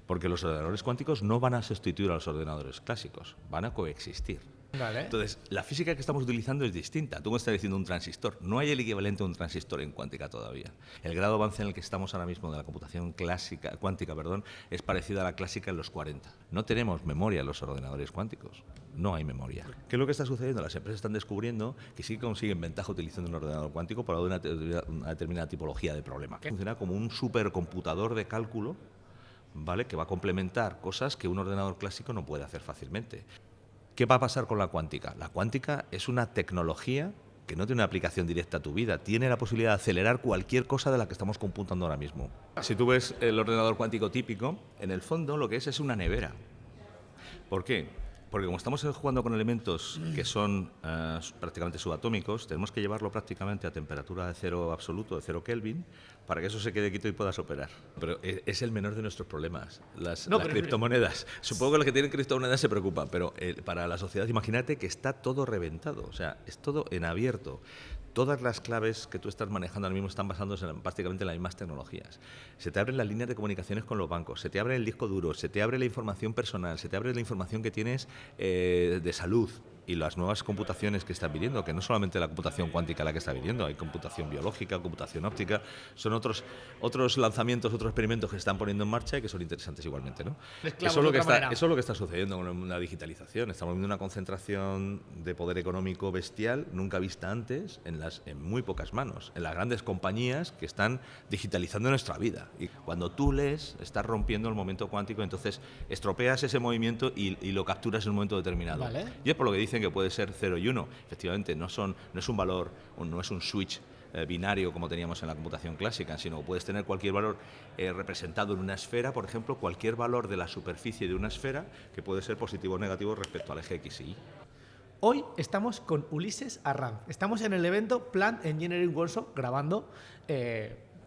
Porque los ordenadores cuánticos no van a sustituir a los ordenadores clásicos, van a coexistir. Vale. Entonces, la física que estamos utilizando es distinta. Tú me estás diciendo un transistor. No hay el equivalente a un transistor en cuántica todavía. El grado de avance en el que estamos ahora mismo de la computación cuántica, es parecido a la clásica en los 40. No tenemos memoria en los ordenadores cuánticos. No hay memoria. ¿Qué es lo que está sucediendo? Las empresas están descubriendo que sí consiguen ventaja utilizando un ordenador cuántico para una determinada tipología de problema. Funciona como un supercomputador de cálculo, ¿vale?, que va a complementar cosas que un ordenador clásico no puede hacer fácilmente. ¿Qué va a pasar con la cuántica? La cuántica es una tecnología que no tiene una aplicación directa a tu vida, tiene la posibilidad de acelerar cualquier cosa de la que estamos computando ahora mismo. Si tú ves el ordenador cuántico típico, en el fondo lo que es una nevera. ¿Por qué? Porque como estamos jugando con elementos que son prácticamente subatómicos, tenemos que llevarlo prácticamente a temperatura de cero absoluto, de 0 Kelvin, para que eso se quede quieto y puedas operar. Pero es el menor de nuestros problemas, las criptomonedas. Supongo que los que tienen criptomonedas se preocupan, pero para la sociedad, imagínate que está todo reventado, o sea, es todo en abierto. Todas las claves que tú estás manejando ahora mismo están basándose prácticamente en las mismas tecnologías. Se te abren las líneas de comunicaciones con los bancos, se te abre el disco duro, se te abre la información personal, se te abre la información que tienes de salud y las nuevas computaciones que están viniendo, que no solamente la computación cuántica la que está viniendo, hay computación biológica, computación óptica, son otros lanzamientos, otros experimentos que se están poniendo en marcha y que son interesantes igualmente, ¿no? Eso es lo que está sucediendo con la digitalización. Estamos viendo una concentración de poder económico bestial nunca vista antes en muy pocas manos, en las grandes compañías que están digitalizando nuestra vida. Y cuando tú lees, estás rompiendo el momento cuántico, entonces estropeas ese movimiento y lo capturas en un momento determinado. Vale. Y es por lo que dicen que puede ser 0 y 1. Efectivamente, no es un valor, no es un switch binario como teníamos en la computación clásica, sino que puedes tener cualquier valor representado en una esfera, por ejemplo, cualquier valor de la superficie de una esfera que puede ser positivo o negativo respecto al eje X y Y. Hoy estamos con Ulises Arranz. Estamos en el evento Plant Engineering Workshop grabando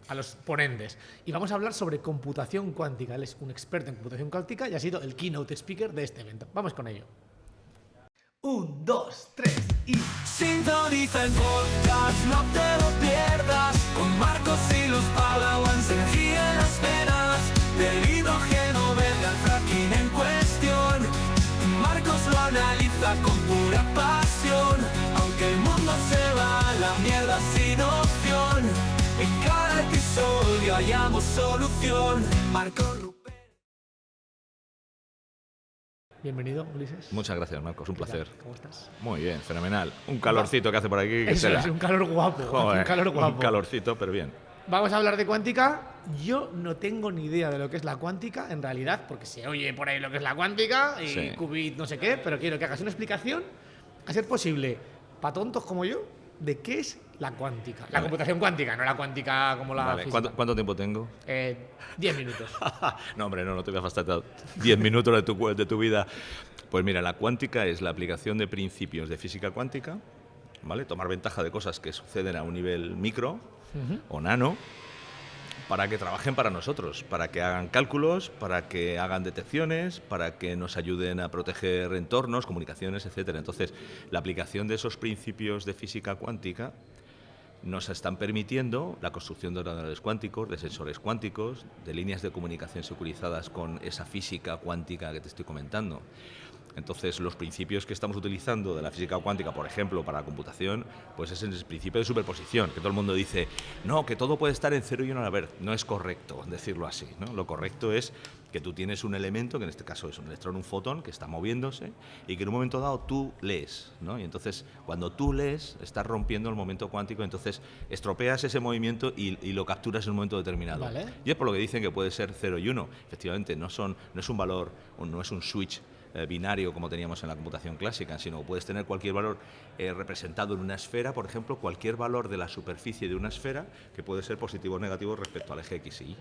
a los ponentes. Y vamos a hablar sobre computación cuántica. Él es un experto en computación cuántica y ha sido el keynote speaker de este evento. Vamos con ello. 1, 2, 3 y... Sintoniza el podcast, no te lo pierdas. Con Marcos y los Padawans, energía en las venas. Del hidrógeno verde al fracking en cuestión. Marcos lo analiza con pura pasión. Aunque el mundo se va a la mierda sin opción, en cada episodio hallamos solución. Marcos Rupert. Bienvenido, Ulises. Muchas gracias, Marcos, un placer. ¿Cómo estás? Muy bien, fenomenal. Un calorcito que hace por aquí. Eso es un calor guapo. Joder, un calor guapo. un calorcito, pero bien. Vamos a hablar de cuántica. Yo no tengo ni idea de lo que es la cuántica, en realidad, porque se oye por ahí lo que es la cuántica y Sí. qubit no sé qué, pero quiero que hagas una explicación, a ser posible, para tontos como yo, de qué es la cuántica. La computación cuántica, no la cuántica como la Vale, física. ¿cuánto tiempo tengo? 10 minutos. No, hombre, no te voy a fastidiar 10 minutos de tu vida. Pues mira, la cuántica es la aplicación de principios de física cuántica, ¿vale? Tomar ventaja de cosas que suceden a un nivel micro o nano para que trabajen para nosotros, para que hagan cálculos, para que hagan detecciones, para que nos ayuden a proteger entornos, comunicaciones, etcétera. Entonces, la aplicación de esos principios de física cuántica nos están permitiendo la construcción de ordenadores cuánticos, de sensores cuánticos, de líneas de comunicación securizadas con esa física cuántica que te estoy comentando. Entonces, los principios que estamos utilizando de la física cuántica, por ejemplo, para la computación, pues es el principio de superposición, que todo el mundo dice, no, que todo puede estar en 0 y 1 a la vez. No es correcto decirlo así, ¿no? Lo correcto es que tú tienes un elemento, que en este caso es un electrón, un fotón, que está moviéndose y que en un momento dado tú lees, ¿no? Y entonces, cuando tú lees, estás rompiendo el momento cuántico, entonces estropeas ese movimiento y lo capturas en un momento determinado. Vale. Y es por lo que dicen que puede ser 0 y 1. Efectivamente, no es un valor, no es un switch binario como teníamos en la computación clásica, sino que puedes tener cualquier valor representado en una esfera, por ejemplo, cualquier valor de la superficie de una esfera que puede ser positivo o negativo respecto al eje X y Y.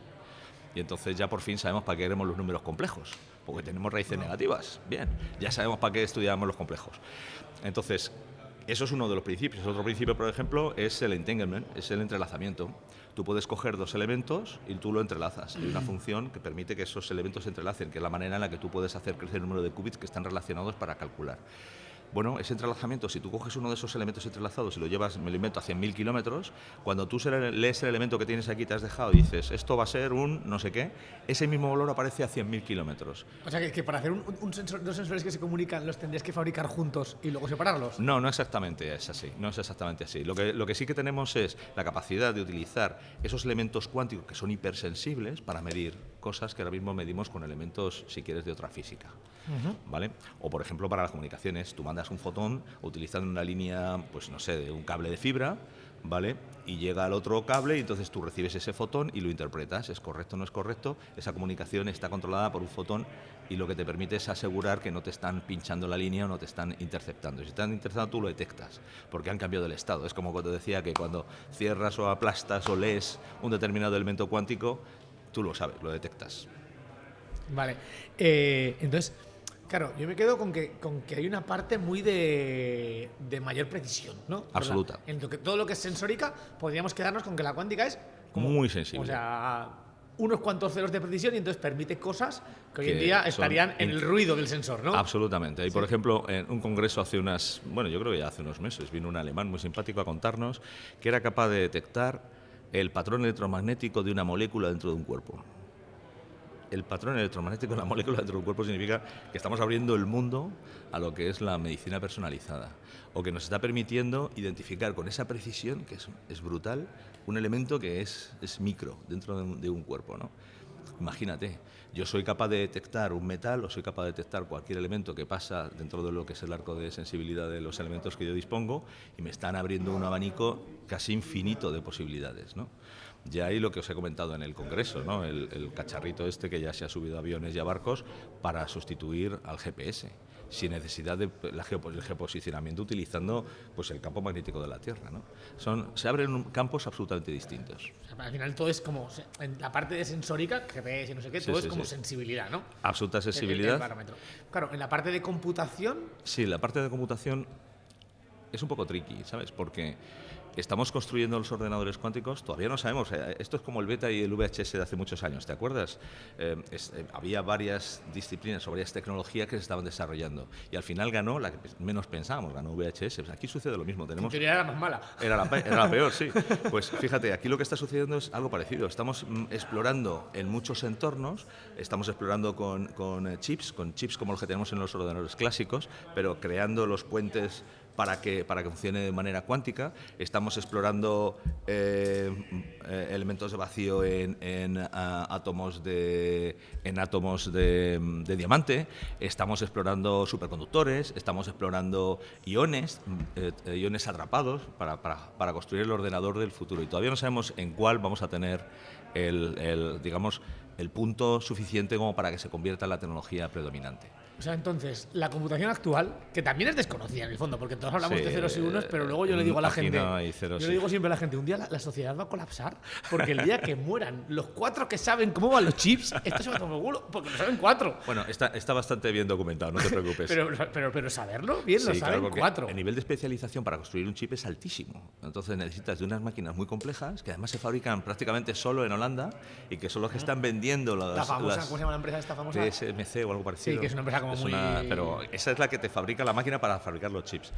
Y entonces ya por fin sabemos para qué queremos los números complejos, porque tenemos raíces negativas. Bien, ya sabemos para qué estudiamos los complejos. Entonces, eso es uno de los principios. Otro principio, por ejemplo, es el entanglement, es el entrelazamiento. Tú puedes coger dos elementos y tú lo entrelazas. Hay una función que permite que esos elementos se entrelacen, que es la manera en la que tú puedes hacer crecer el número de qubits que están relacionados para calcular. Bueno, ese entrelazamiento, si tú coges uno de esos elementos entrelazados y lo llevas, me lo invento, a 100.000 kilómetros, cuando tú lees el elemento que tienes aquí, te has dejado y dices, esto va a ser un no sé qué, ese mismo valor aparece a 100.000 kilómetros. O sea, que para hacer dos sensores que se comunican los tendrías que fabricar juntos y luego separarlos. No, no exactamente es así. No es exactamente así. Lo que sí que tenemos es la capacidad de utilizar esos elementos cuánticos que son hipersensibles para medir cosas que ahora mismo medimos con elementos, si quieres, de otra física. ¿Vale? O, por ejemplo, para las comunicaciones, tú mandas un fotón utilizando una línea, pues no sé, de un cable de fibra, ¿vale? Y llega al otro cable y entonces tú recibes ese fotón y lo interpretas. ¿Es correcto o no es correcto? Esa comunicación está controlada por un fotón y lo que te permite es asegurar que no te están pinchando la línea o no te están interceptando. Si te están interceptando, tú lo detectas, porque han cambiado el estado. Es como cuando decía que cuando cierras o aplastas o lees un determinado elemento cuántico, tú lo sabes, lo detectas. Vale. Entonces, claro, yo me quedo con que hay una parte muy de mayor precisión, ¿no? Absoluta. En lo que, todo lo que es sensórica, podríamos quedarnos con que la cuántica es como, muy sensible. O sea, unos cuantos ceros de precisión y entonces permite cosas que hoy en día estarían en el ruido del sensor, ¿no? Absolutamente. Y por ejemplo, en un congreso yo creo que ya hace unos meses, vino un alemán muy simpático a contarnos que era capaz de detectar el patrón electromagnético de una molécula dentro de un cuerpo. El patrón electromagnético de la molécula dentro del cuerpo significa que estamos abriendo el mundo a lo que es la medicina personalizada, o que nos está permitiendo identificar con esa precisión, que es brutal, un elemento que es micro dentro de un cuerpo, ¿no? Imagínate, yo soy capaz de detectar un metal o soy capaz de detectar cualquier elemento que pasa dentro de lo que es el arco de sensibilidad de los elementos que yo dispongo y me están abriendo un abanico casi infinito de posibilidades, ¿no? Ya hay lo que os he comentado en el Congreso, ¿no? El cacharrito este que ya se ha subido a aviones y a barcos para sustituir al GPS, sin necesidad de el geoposicionamiento utilizando pues el campo magnético de la Tierra, ¿no? Se abren campos absolutamente distintos. O sea, al final todo es como, en la parte de sensórica, GPS y no sé qué, todo es como sensibilidad, ¿no? Absoluta sensibilidad. El parámetro. Claro, en la parte de computación... Sí, la parte de computación es un poco tricky, ¿sabes? Porque estamos construyendo los ordenadores cuánticos, todavía no sabemos, esto es como el beta y el VHS de hace muchos años, ¿te acuerdas? Había varias disciplinas o varias tecnologías que se estaban desarrollando y al final ganó la que menos pensábamos, ganó VHS. Pues aquí sucede lo mismo. En teoría era más mala. Era la peor, sí. Pues fíjate, aquí lo que está sucediendo es algo parecido. Estamos explorando en muchos entornos, estamos explorando con chips como los que tenemos en los ordenadores clásicos, pero creando los puentes para que funcione de manera cuántica. Estamos explorando elementos de vacío en átomos de diamante. Estamos explorando superconductores. Estamos explorando iones atrapados para construir el ordenador del futuro. Y todavía no sabemos en cuál vamos a tener el punto suficiente como para que se convierta en la tecnología predominante. O sea, entonces, la computación actual, que también es desconocida en el fondo, porque todos hablamos de ceros y unos, pero luego yo le digo a la gente, le digo siempre a la gente, un día la sociedad va a colapsar, porque el día que mueran los 4 que saben cómo van los chips, esto se va a tomar el culo, porque lo saben 4. Bueno, está bastante bien documentado, no te preocupes. pero saberlo bien, lo saben 4. El nivel de especialización para construir un chip es altísimo. Entonces necesitas de unas máquinas muy complejas, que además se fabrican prácticamente solo en Holanda, y que son los que están vendiendo la famosa, ¿cómo se llama la empresa esta famosa? TSMC o algo parecido. Sí, que es una empresa como pero esa es la que te fabrica la máquina para fabricar los chips.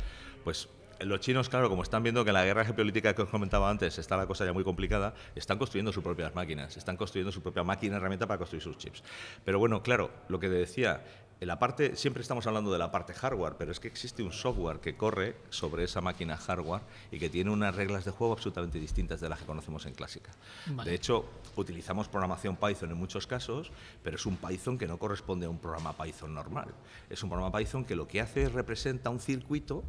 Pues los chinos, claro, como están viendo que en la guerra geopolítica que os comentaba antes está la cosa ya muy complicada, están construyendo sus propias máquinas, están construyendo su propia máquina herramienta para construir sus chips. Pero bueno, claro, lo que te decía, siempre estamos hablando de la parte hardware, pero es que existe un software que corre sobre esa máquina hardware y que tiene unas reglas de juego absolutamente distintas de las que conocemos en clásica. Vale. De hecho, utilizamos programación Python en muchos casos, pero es un Python que no corresponde a un programa Python normal. Es un programa Python que lo que hace es representa un circuito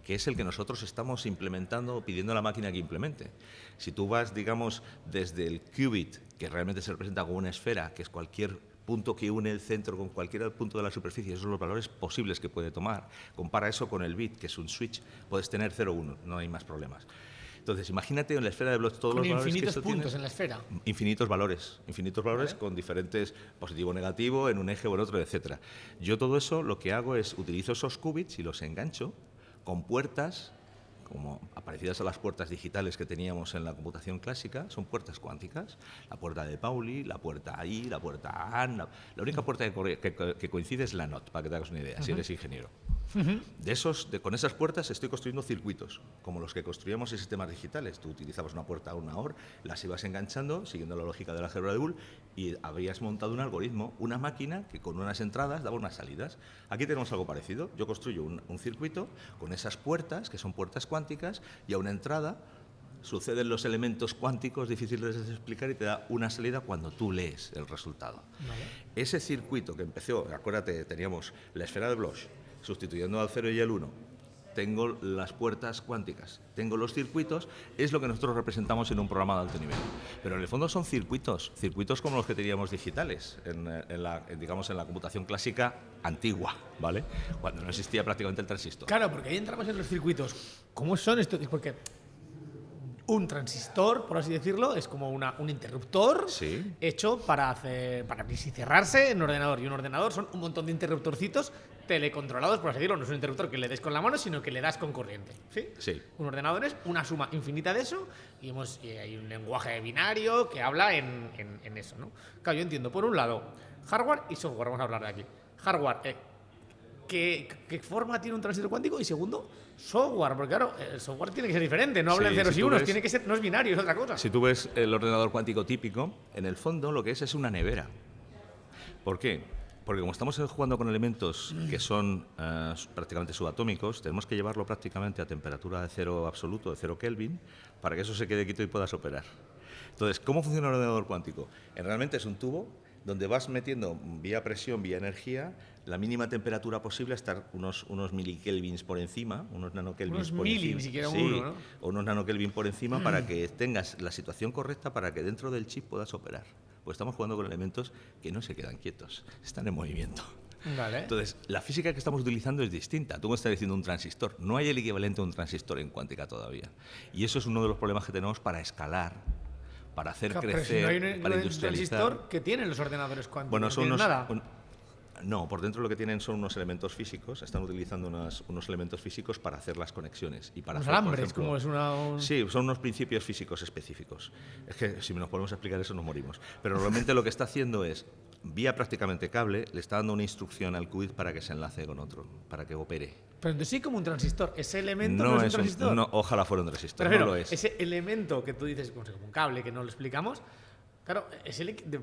que es el que nosotros estamos implementando o pidiendo a la máquina que implemente. Si tú vas, digamos, desde el qubit, que realmente se representa como una esfera, que es cualquier punto que une el centro con cualquier punto de la superficie, esos son los valores posibles que puede tomar. Compara eso con el bit, que es un switch, puedes tener 0 o 1, no hay más problemas. Entonces, imagínate en la esfera de bloques todos los valores que esto tiene. Infinitos puntos en la esfera. Infinitos valores ¿vale? Con diferentes positivo, negativo, en un eje o en otro, etcétera. Yo todo eso lo que hago es utilizo esos qubits y los engancho con puertas como parecidas a las puertas digitales que teníamos en la computación clásica, son puertas cuánticas. La puerta de Pauli, la puerta I, la puerta AND. La única puerta que coincide es la NOT, para que te hagas una idea, si eres ingeniero. Con esas puertas estoy construyendo circuitos, como los que construíamos en sistemas digitales. Tú utilizabas una puerta a una OR, las ibas enganchando, siguiendo la lógica de la álgebra de Boole, y habías montado un algoritmo, una máquina que con unas entradas daba unas salidas. Aquí tenemos algo parecido. Yo construyo un circuito con esas puertas, que son puertas cuánticas, y a una entrada suceden los elementos cuánticos difíciles de explicar y te da una salida cuando tú lees el resultado. Vale. Ese circuito que empezó, acuérdate, teníamos la esfera de Bloch, sustituyendo al 0 y el 1, tengo las puertas cuánticas, tengo los circuitos, es lo que nosotros representamos en un programa de alto nivel. Pero en el fondo son circuitos como los que teníamos digitales, en la computación clásica antigua, ¿vale? Cuando no existía prácticamente el transistor. Claro, porque ahí entramos en los circuitos. ¿Cómo son estos? Porque un transistor, por así decirlo, es como un interruptor hecho para abrirse y cerrarse en un ordenador. Y un ordenador son un montón de interruptorcitos telecontrolados, por así decirlo. No es un interruptor que le des con la mano, sino que le das con corriente. ¿Sí? Sí. Un ordenador es una suma infinita de eso y hay un lenguaje binario que habla en eso, ¿no? Claro, yo entiendo, por un lado, hardware y software. Vamos a hablar de aquí. Hardware, ¿qué forma tiene un transistor cuántico? Y segundo, software, porque claro, el software tiene que ser diferente, no habla en ceros y unos, tiene que ser, no es binario, es otra cosa. Si tú ves el ordenador cuántico típico, en el fondo lo que es una nevera. ¿Por qué? Porque como estamos jugando con elementos que son prácticamente subatómicos, tenemos que llevarlo prácticamente a temperatura de cero absoluto, de 0 Kelvin, para que eso se quede quieto y puedas operar. Entonces, ¿cómo funciona el ordenador cuántico? Realmente es un tubo donde vas metiendo vía presión, vía energía, la mínima temperatura posible a estar unos milikelvins por encima, unos nanokelvins por encima. Ni siquiera uno, ¿no? O unos nanokelvins por encima para que tengas la situación correcta para que dentro del chip puedas operar. Pues estamos jugando con elementos que no se quedan quietos, están en movimiento. Vale. Entonces, la física que estamos utilizando es distinta. Tú me estás diciendo un transistor. No hay el equivalente a un transistor en cuántica todavía. Y eso es uno de los problemas que tenemos para escalar, para hacer crecer, pero si no hay para un industrializar. transistor que tienen los ordenadores cuánticos. Bueno, son no nada. No, por dentro lo que tienen son unos elementos físicos, están utilizando unos elementos físicos para hacer las conexiones. Y para Los hacer, alambres, por ejemplo, como es una... Sí, son unos principios físicos específicos. Es que si nos ponemos a explicar eso nos morimos. Pero realmente lo que está haciendo es, vía prácticamente cable, le está dando una instrucción al qubit para que se enlace con otro, para que opere. Pero entonces sí como un transistor. Ese elemento no es un transistor. No, ojalá fuera un transistor, Pero no lo es. ese elemento que tú dices como un cable, que no lo explicamos, claro,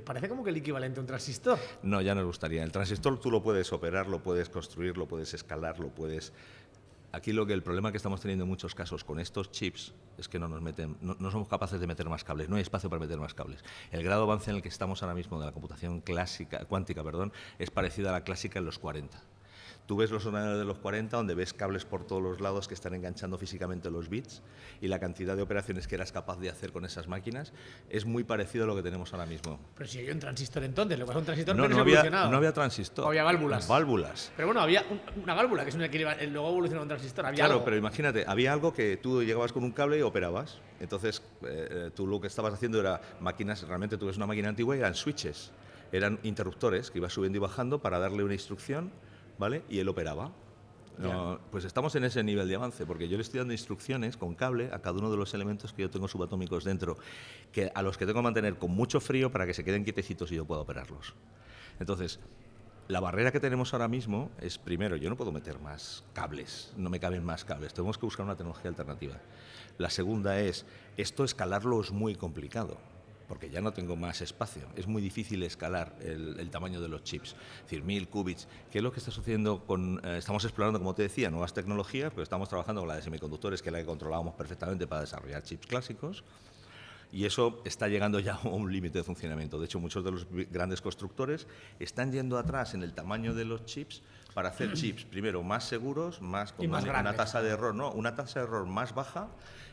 parece como que el equivalente a un transistor. No, ya nos gustaría. El transistor tú lo puedes operar, lo puedes construir, lo puedes escalar, lo puedes... Aquí el problema que estamos teniendo en muchos casos con estos chips es que no somos capaces de meter más cables, no hay espacio para meter más cables. El grado de avance en el que estamos ahora mismo de la computación cuántica, es parecido a la clásica en los 40. Tú ves los ordenadores de los 40 donde ves cables por todos los lados que están enganchando físicamente los bits y la cantidad de operaciones que eras capaz de hacer con esas máquinas es muy parecido a lo que tenemos ahora mismo. Pero si hay un transistor entonces, lo que pasa un transistor No había transistor. Había válvulas. Válvulas. Pero bueno, había una válvula que es una que luego evolucionó a un transistor. Había Claro, algo. pero imagínate, había algo que tú llegabas con un cable y operabas. Entonces, tú lo que estabas haciendo era máquinas, realmente tú ves una máquina antigua y eran switches, eran interruptores que ibas subiendo y bajando para darle una instrucción, ¿vale? Y él operaba. Pues estamos en ese nivel de avance, porque yo le estoy dando instrucciones con cable a cada uno de los elementos que yo tengo subatómicos dentro, a los que tengo que mantener con mucho frío para que se queden quietecitos y yo pueda operarlos. Entonces, la barrera que tenemos ahora mismo es, primero, yo no puedo meter más cables, no me caben más cables, tenemos que buscar una tecnología alternativa. La segunda es, esto escalarlo es muy complicado, porque ya no tengo más espacio. Es muy difícil escalar el tamaño de los chips. Es decir, 1000 qubits. ¿Qué es lo que está sucediendo estamos explorando, como te decía, nuevas tecnologías, porque estamos trabajando con la de semiconductores, que es la que controlábamos perfectamente para desarrollar chips clásicos, y eso está llegando ya a un límite de funcionamiento. De hecho, muchos de los grandes constructores están yendo atrás en el tamaño de los chips para hacer chips, primero, más seguros, con más una grandes. tasa de error, una tasa de error más baja,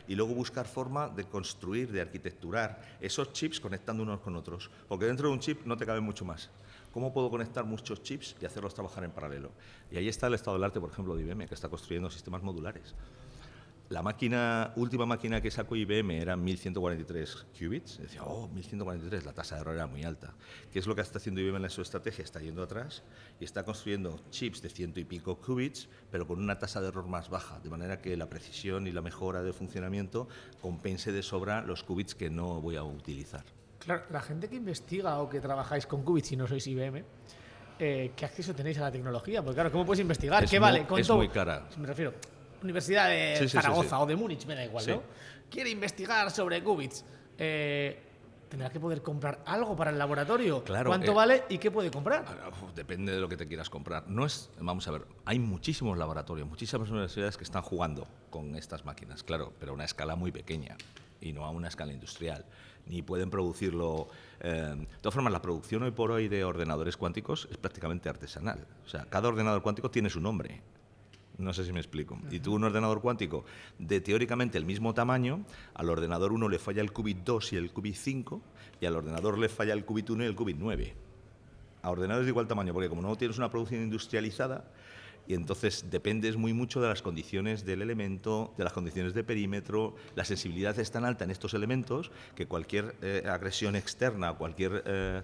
y luego buscar forma de construir, de arquitecturar esos chips conectando unos con otros. Porque dentro de un chip no te cabe mucho más. ¿Cómo puedo conectar muchos chips y hacerlos trabajar en paralelo? Y ahí está el estado del arte, por ejemplo, de IBM, que está construyendo sistemas modulares. La última máquina que sacó IBM era 1143 qubits. Decía, 1143, la tasa de error era muy alta. ¿Qué es lo que está haciendo IBM en su estrategia? Está yendo atrás y está construyendo chips de 100 y pico qubits, pero con una tasa de error más baja, de manera que la precisión y la mejora de funcionamiento compense de sobra los qubits que no voy a utilizar. Claro, la gente que investiga o que trabajáis con qubits, si no sois IBM, ¿qué acceso tenéis a la tecnología? Porque claro, ¿cómo puedes investigar? ¿Qué muy, vale? es muy cara. Me refiero, Universidad de Sí, sí, Zaragoza sí, sí. o de Múnich, me da igual, Sí. ¿no? Quiere investigar sobre qubits. Tendrá que poder comprar algo para el laboratorio. Claro, ¿Cuánto vale y qué puede comprar? Depende de lo que te quieras comprar. No es, vamos a ver, hay muchísimos laboratorios, muchísimas universidades que están jugando con estas máquinas, claro, pero a una escala muy pequeña y no a una escala industrial. Ni pueden producirlo. De todas formas, la producción hoy por hoy de ordenadores cuánticos es prácticamente artesanal. O sea, cada ordenador cuántico tiene su nombre. No sé si me explico. Y tú, un ordenador cuántico de teóricamente el mismo tamaño, al ordenador 1 le falla el qubit 2 y el qubit 5, y al ordenador le falla el qubit 1 y el qubit 9. A ordenadores de igual tamaño, porque como no tienes una producción industrializada, y entonces dependes muy mucho de las condiciones del elemento, de las condiciones de perímetro. La sensibilidad es tan alta en estos elementos que cualquier agresión externa, cualquier,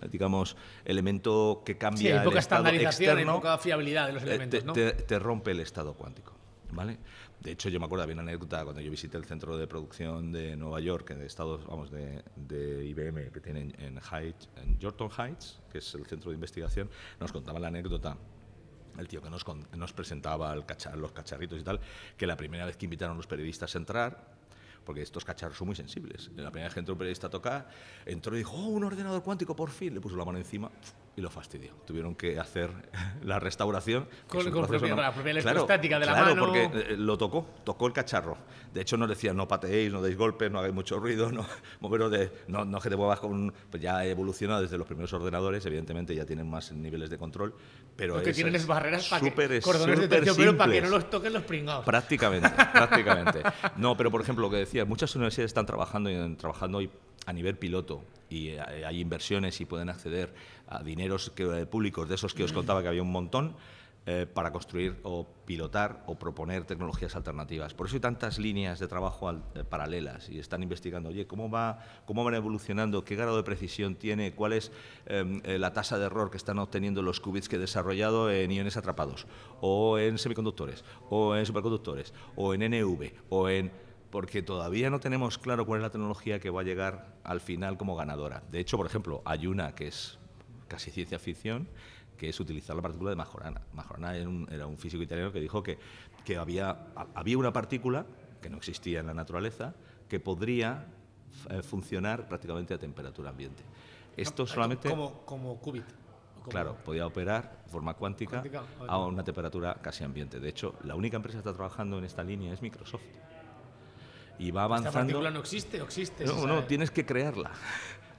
digamos, elemento que Sí, cambia hay el poca estado estandarización, hay externo, poca fiabilidad de los elementos, ¿no? te rompe el estado cuántico, ¿vale? De hecho, yo me acuerdo, había una anécdota cuando yo visité el centro de producción de Nueva York, de Estados, vamos, de IBM, que tienen en Yorkton Heights, que es el centro de investigación. Nos contaba la anécdota el tío que nos presentaba los cacharritos y tal, que la primera vez que invitaron a los periodistas a entrar, porque estos cacharros son muy sensibles, la primera vez que entró un periodista a tocar, entró y dijo, ¡oh, un ordenador cuántico, por fin! Le puso la mano encima y lo fastidió. Tuvieron que hacer la restauración. Con la propia electrostática de la claro, mano. porque lo tocó el cacharro. De hecho, nos decían, no pateéis, no deis golpes, no hagáis mucho ruido, no que te muevas con... Pues ya ha evolucionado desde los primeros ordenadores, evidentemente ya tienen más niveles de control, pero Lo que tienen es barreras para que cordones de súper terciopelo para que simples. no los toquen los pringados. Prácticamente. No, pero por ejemplo, lo que decía, muchas universidades están trabajando hoy a nivel piloto y hay inversiones y pueden acceder a dineros públicos de esos que os contaba que había un montón para construir o pilotar o proponer tecnologías alternativas. Por eso hay tantas líneas de trabajo paralelas y están investigando, oye, cómo van evolucionando, qué grado de precisión tiene, cuál es la tasa de error que están obteniendo los qubits que he desarrollado en iones atrapados, o en semiconductores, o en superconductores, o en NV, porque todavía no tenemos claro cuál es la tecnología que va a llegar al final como ganadora. De hecho, por ejemplo, hay una que es casi ciencia ficción, que es utilizar la partícula de Majorana. Majorana era un físico italiano que dijo que había una partícula que no existía en la naturaleza que podría funcionar prácticamente a temperatura ambiente. Esto solamente... Como qubit. Claro, podía operar de forma cuántica a una temperatura casi ambiente. De hecho, la única empresa que está trabajando en esta línea es Microsoft. Y va avanzando... ¿Esta partícula no existe o existe? No, tienes que crearla.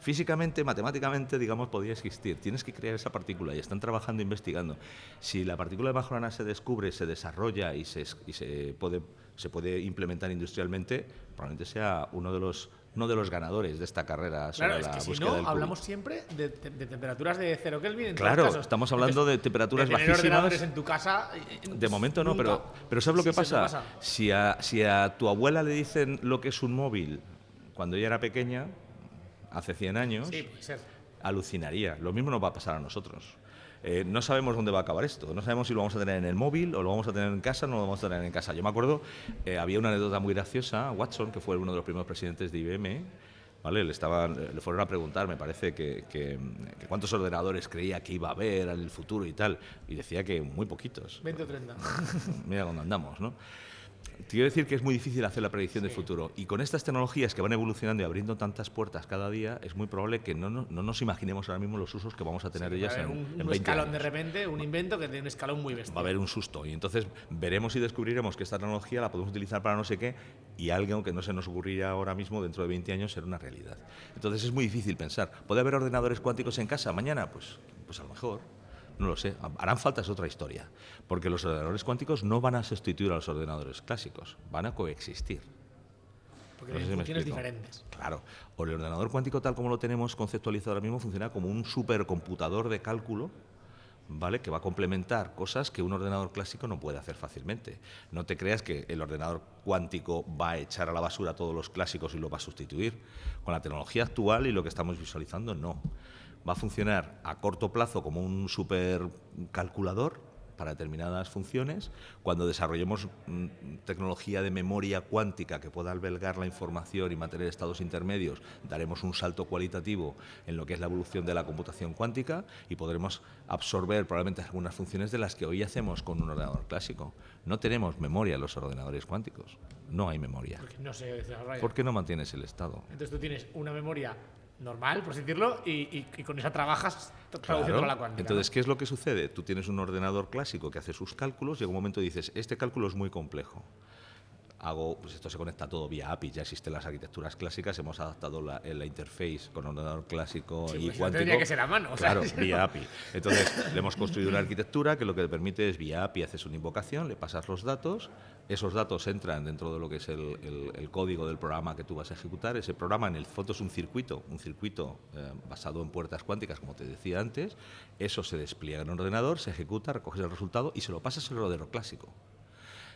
Físicamente, matemáticamente, digamos, podría existir. Tienes que crear esa partícula y están trabajando, investigando. Si la partícula de Majorana se descubre, se desarrolla y se puede implementar industrialmente, probablemente sea uno de los ganadores de esta carrera sobre claro, es la que si búsqueda no, del hablamos siempre de temperaturas de 0 Kelvin en Claro, todos los casos. estamos hablando de temperaturas de tener bajísimas. ordenadores en tu casa... De momento no, nunca. pero ¿sabes lo que Sí, sé pasa? Si a tu abuela le dicen lo que es un móvil cuando ella era pequeña, hace 100 años, Sí, puede ser. alucinaría. Lo mismo nos va a pasar a nosotros. No sabemos dónde va a acabar esto. No sabemos si lo vamos a tener en el móvil o lo vamos a tener en casa o no lo vamos a tener en casa. Yo me acuerdo, había una anécdota muy graciosa. Watson, que fue uno de los primeros presidentes de IBM, ¿vale? Le fueron a preguntar, me parece, que cuántos ordenadores creía que iba a haber en el futuro y tal. Y decía que muy poquitos. 20 o 30. Mira dónde andamos, ¿no? Te quiero decir que es muy difícil hacer la predicción del futuro. Y con estas tecnologías que van evolucionando y abriendo tantas puertas cada día, es muy probable que no nos imaginemos ahora mismo los usos que vamos a tener de ellas en 20 escalón años. De repente, un invento que tiene un escalón muy bestia. Va a haber un susto. Y entonces veremos y descubriremos que esta tecnología la podemos utilizar para no sé qué y algo que no se nos ocurriría ahora mismo, dentro de 20 años, será una realidad. Entonces es muy difícil pensar. ¿Puede haber ordenadores cuánticos en casa mañana? Pues a lo mejor. No lo sé, harán falta, es otra historia, porque los ordenadores cuánticos no van a sustituir a los ordenadores clásicos, van a coexistir. Porque tienen funciones diferentes. Claro, o el ordenador cuántico tal como lo tenemos conceptualizado ahora mismo funciona como un supercomputador de cálculo, ¿vale? Que va a complementar cosas que un ordenador clásico no puede hacer fácilmente. No te creas que el ordenador cuántico va a echar a la basura todos los clásicos y lo va a sustituir. Con la tecnología actual y lo que estamos visualizando, no. Va a funcionar a corto plazo como un supercalculador, para determinadas funciones. Cuando desarrollemos tecnología de memoria cuántica que pueda albergar la información y mantener estados intermedios, daremos un salto cualitativo en lo que es la evolución de la computación cuántica y podremos absorber probablemente algunas funciones de las que hoy hacemos con un ordenador clásico. No tenemos memoria en los ordenadores cuánticos, no hay memoria. Porque no se desarrolla. ¿Por qué no mantienes el estado? Entonces tú tienes una memoria normal, por así decirlo, y con esa trabajas traduciendo Claro. la cuántica. Entonces, ¿qué es lo que sucede? Tú tienes un ordenador clásico que hace sus cálculos y en un momento dices, este cálculo es muy complejo. Pues esto se conecta todo vía API, ya existen las arquitecturas clásicas, hemos adaptado la interface con ordenador clásico Sí, y pues eso cuántico. tendría que ser a mano. O sea, Claro, vía API. Entonces, le hemos construido una arquitectura que lo que te permite es vía API, haces una invocación, le pasas los datos, esos datos entran dentro de lo que es el código del programa que tú vas a ejecutar. Ese programa en el fondo es un circuito basado en puertas cuánticas, como te decía antes. Eso se despliega en un ordenador, se ejecuta, recoges el resultado y se lo pasas al ordenador clásico.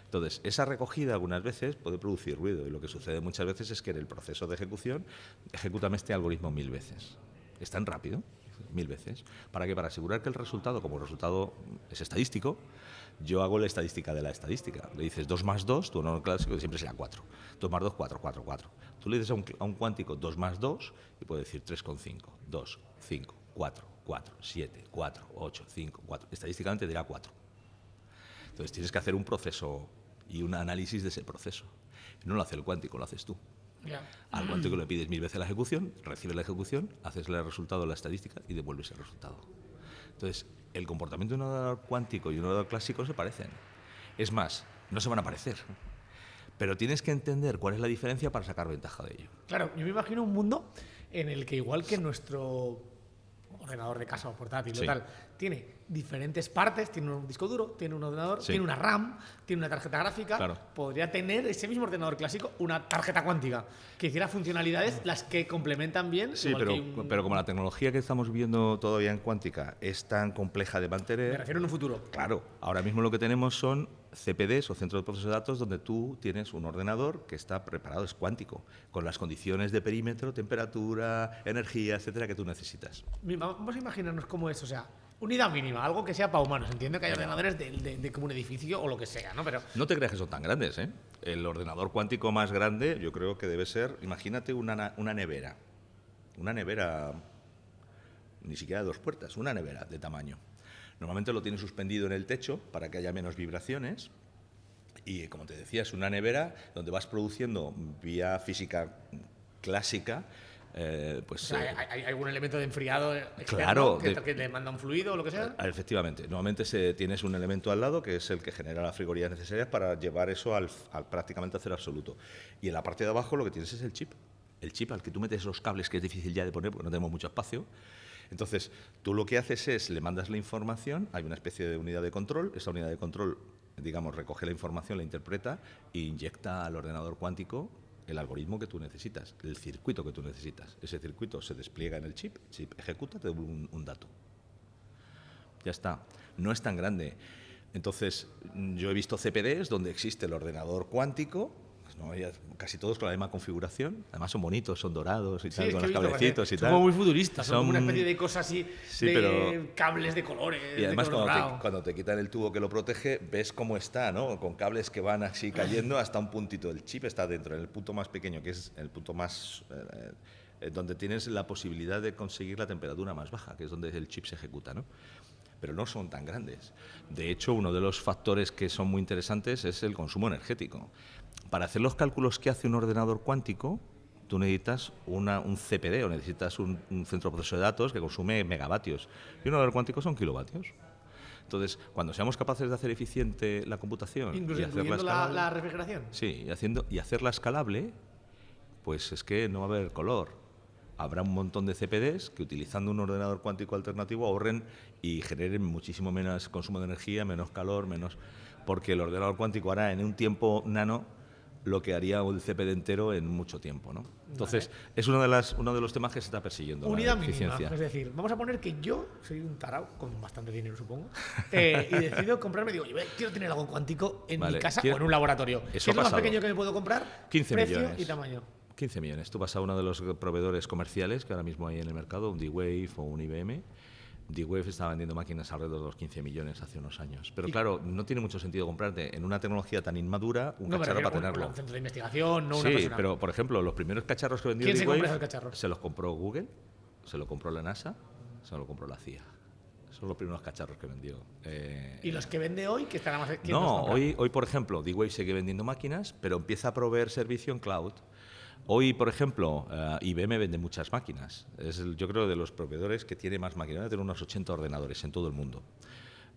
Entonces, esa recogida algunas veces puede producir ruido y lo que sucede muchas veces es que en el proceso de ejecución, ejecútame este algoritmo 1000 veces. Es tan rápido, 1000 veces. ¿Para qué? Para asegurar que el resultado, como el resultado es estadístico, yo hago la estadística de la estadística. Le dices 2 más 2, tu ordenador clásico siempre será 4. 2 más 2, 4, 4, 4. Tú le dices a un cuántico 2 más 2 y puede decir 3,5, 2, 5, 4, 4, 7, 4, 8, 5, 4. Estadísticamente dirá 4. Entonces tienes que hacer un proceso y un análisis de ese proceso. No lo hace el cuántico, lo haces tú. ya. Al cuántico le pides 1000 veces la ejecución, recibes la ejecución, haces el resultado de la estadística y devuelves el resultado. Entonces, el comportamiento de un ordenador cuántico y un ordenador clásico se parecen. Es más, no se van a parecer. Pero tienes que entender cuál es la diferencia para sacar ventaja de ello. Claro, yo me imagino un mundo en el que igual que nuestro ordenador de casa o portátil Sí. o tal, tiene diferentes partes, tiene un disco duro, tiene un ordenador, Sí. tiene una RAM, tiene una tarjeta gráfica, Claro. podría tener ese mismo ordenador clásico una tarjeta cuántica que hiciera funcionalidades las que complementan bien. Sí, igual pero, que un- pero como la tecnología que estamos viendo todavía en cuántica es tan compleja de Me mantener, refiero en un futuro. claro, ahora mismo lo que tenemos son CPDs o centros de proceso de datos donde tú tienes un ordenador que está preparado, es cuántico, con las condiciones de perímetro, temperatura, energía, etcétera, que tú necesitas. Vamos a imaginarnos cómo es, o sea, unidad mínima, algo que sea para humanos. Entiendo que hay ordenadores de como un edificio o lo que sea, ¿no? Pero No te creas que son tan grandes, ¿eh? El ordenador cuántico más grande yo creo que debe ser, imagínate una nevera. Una nevera, ni siquiera de 2 puertas, una nevera de tamaño. Normalmente lo tienes suspendido en el techo para que haya menos vibraciones. Y como te decía, es una nevera donde vas produciendo vía física clásica. o sea, hay algún elemento de enfriado externo Claro, que le manda un fluido o lo que sea. Efectivamente. Normalmente tienes un elemento al lado que es el que genera las frigorías necesarias para llevar eso al prácticamente a cero absoluto. Y en la parte de abajo lo que tienes es el chip. El chip al que tú metes los cables, que es difícil ya de poner porque no tenemos mucho espacio. Entonces, tú lo que haces es, le mandas la información, hay una especie de unidad de control, esa unidad de control, digamos, recoge la información, la interpreta e inyecta al ordenador cuántico el algoritmo que tú necesitas, el circuito que tú necesitas. Ese circuito se despliega en el chip ejecuta, te devuelve un dato. Ya está. No es tan grande. Entonces, yo he visto CPDs donde existe el ordenador cuántico, pues no, casi todos con la misma configuración. Además son bonitos, son dorados y Sí, tal, es con que he los visto, cablecitos y son tal. como muy futuristas, son como una Son- especie de cosas así, Sí, de pero- cables de colores. Y además de color dorado. cuando te quitan el tubo que lo protege, ves cómo está, ¿no? Con cables que van así cayendo hasta un puntito. El chip está dentro, en el punto más pequeño, que es el punto más... donde tienes la posibilidad de conseguir la temperatura más baja, que es donde el chip se ejecuta, ¿no? Pero no son tan grandes. De hecho, uno de los factores que son muy interesantes es el consumo energético. Para hacer los cálculos que hace un ordenador cuántico, tú necesitas un CPD o necesitas un centro de proceso de datos que consume megavatios. Y un ordenador cuántico son kilovatios. Entonces, cuando seamos capaces de hacer eficiente la computación Incluso y hacerla incluyendo escalable, la refrigeración. sí, y hacerla escalable, pues es que no va a haber color. Habrá un montón de CPDs que utilizando un ordenador cuántico alternativo ahorren y generen muchísimo menos consumo de energía, menos calor, porque el ordenador cuántico hará en un tiempo nano lo que haría un CPD entero en mucho tiempo, ¿no? Entonces, es uno de los temas que se está persiguiendo. Unidad la mínima. eficiencia. Es decir, vamos a poner que yo soy un tarao con bastante dinero, supongo, y decido comprarme, digo, yo quiero tener algo cuántico en Vale, mi casa quiero- o en un laboratorio. ¿Qué Eso es lo ha más pasado. pequeño que me puedo comprar? 15 precio millones. y tamaño. 15 millones. Tú vas a uno de los proveedores comerciales que ahora mismo hay en el mercado, un D-Wave o un IBM, D-Wave estaba vendiendo máquinas alrededor de los 15 millones hace unos años. Pero claro, no tiene mucho sentido comprarte en una tecnología tan inmadura un cacharro para tenerlo. Un centro de investigación, no una Sí, persona. pero por ejemplo, los primeros cacharros que vendió ¿Quién se compra D-Wave esos cacharros? se los compró Google, se lo compró la NASA, se lo compró la CIA. Son los primeros cacharros que vendió. ¿Y los que vende hoy, que estará más? ¿Quién los No, compra? hoy, por ejemplo, D-Wave sigue vendiendo máquinas, pero empieza a proveer servicio en cloud. Hoy, por ejemplo, IBM vende muchas máquinas. Yo creo, de los proveedores que tiene más máquinas. Debe tener unos 80 ordenadores en todo el mundo.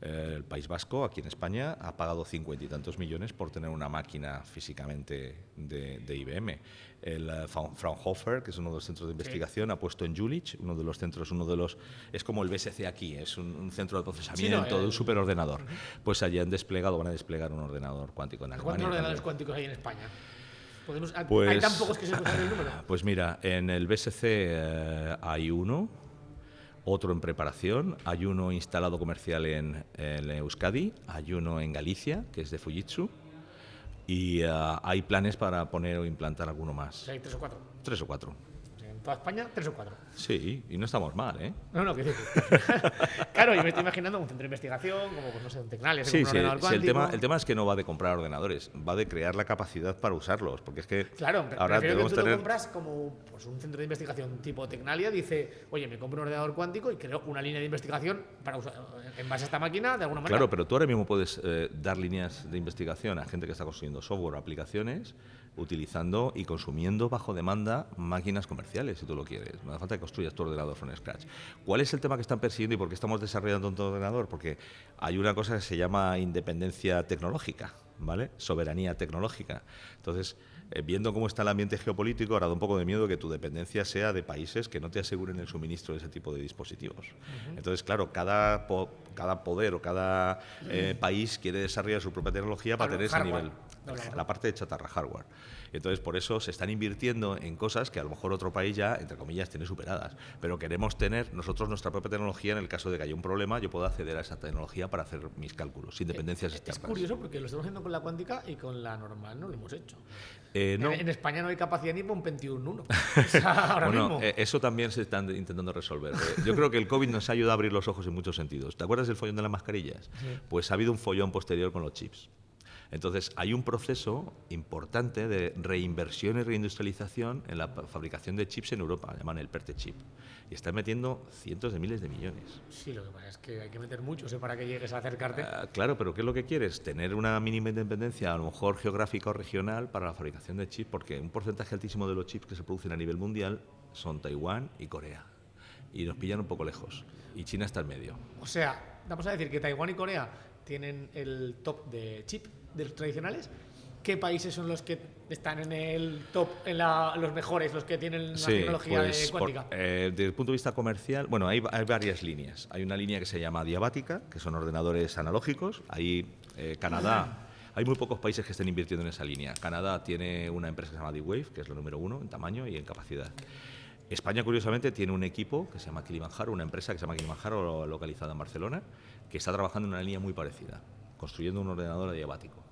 El País Vasco, aquí en España, ha pagado 50 y tantos millones por tener una máquina físicamente de IBM. El Fraunhofer, que es uno de los centros de investigación, ha puesto en Jülich, uno de los centros, es como el BSC aquí, es un centro de procesamiento de un superordenador. Pues allí van a desplegar un ordenador cuántico en Alemania. ¿Cuántos ordenadores cuánticos hay en España? ¿Hay Pues- tan pocos que se puede saber el número? Pues mira, en el BSC hay uno, otro en preparación, hay uno instalado comercial en Euskadi, hay uno en Galicia, que es de Fujitsu, y hay planes para poner o implantar alguno O más. sea, hay 3 o 4. 3 o 4. En toda España, 3 o 4. Sí, y no estamos mal, ¿eh? No, que decir. Claro, yo me estoy imaginando un centro de investigación, como, pues no sé, un Tecnalia, Sí, un ordenador sí, el cuántico. tema es que no va de comprar ordenadores, va de crear la capacidad para usarlos, porque es que Claro, ahora prefiero que debemos tú lo tener... compras como pues, un centro de investigación tipo Tecnalia, dice, oye, me compro un ordenador cuántico y creo una línea de investigación para usar en base a esta máquina de alguna manera. Claro, pero tú ahora mismo puedes dar líneas de investigación a gente que está construyendo software o aplicaciones utilizando y consumiendo bajo demanda máquinas comerciales, si tú lo quieres. No hace falta que construyas tu ordenador from scratch. ¿Cuál es el tema que están persiguiendo y por qué estamos desarrollando un ordenador? Porque hay una cosa que se llama independencia tecnológica, ¿vale? Soberanía tecnológica. Entonces, viendo cómo está el ambiente geopolítico, ahora da un poco de miedo que tu dependencia sea de países que no te aseguren el suministro de ese tipo de dispositivos. Entonces, claro, cada poder o cada país quiere desarrollar su propia tecnología para tener ese Hardware. nivel. No, claro. La parte de chatarra hardware. Entonces, por eso se están invirtiendo en cosas que a lo mejor otro país ya, entre comillas, tiene superadas. Pero queremos tener nosotros nuestra propia tecnología. En el caso de que haya un problema, yo puedo acceder a esa tecnología para hacer mis cálculos, sin dependencias Es externas. curioso porque lo estamos haciendo con la cuántica y con la normal no lo hemos hecho. No. En España no hay capacidad ni para un 21.1. O sea, ahora Bueno, mismo. eso también se están intentando resolver. Yo creo que el COVID nos ha ayudado a abrir los ojos en muchos sentidos. ¿Te acuerdas del follón de las mascarillas? Sí. Pues ha habido un follón posterior con los chips. Entonces, hay un proceso importante de reinversión y reindustrialización en la fabricación de chips en Europa, llaman el PERTE chip. Y están metiendo cientos de miles de millones. Sí, lo que pasa es que hay que meter mucho para que llegues a acercarte. Claro, pero ¿qué es lo que quieres? Tener una mínima independencia, a lo mejor geográfica o regional, para la fabricación de chips, porque un porcentaje altísimo de los chips que se producen a nivel mundial son Taiwán y Corea. Y nos pillan un poco lejos. Y China está en medio. O sea, vamos a decir que Taiwán y Corea tienen el top de chip de los tradicionales. ¿Qué países son los que están en el top, los mejores, los que tienen la tecnología de cuántica? Desde el punto de vista comercial, bueno, hay varias líneas. Hay una línea que se llama diabática, que son ordenadores analógicos. Hay Canadá. Hay muy pocos países que estén invirtiendo en esa línea. Canadá tiene una empresa que se llama D-Wave, que es la número 1 en tamaño y en capacidad. España, curiosamente, tiene un equipo que se llama Kilimanjaro, una empresa que se llama Kilimanjaro, localizada en Barcelona, que está trabajando en una línea muy parecida, construyendo un ordenador adiabático.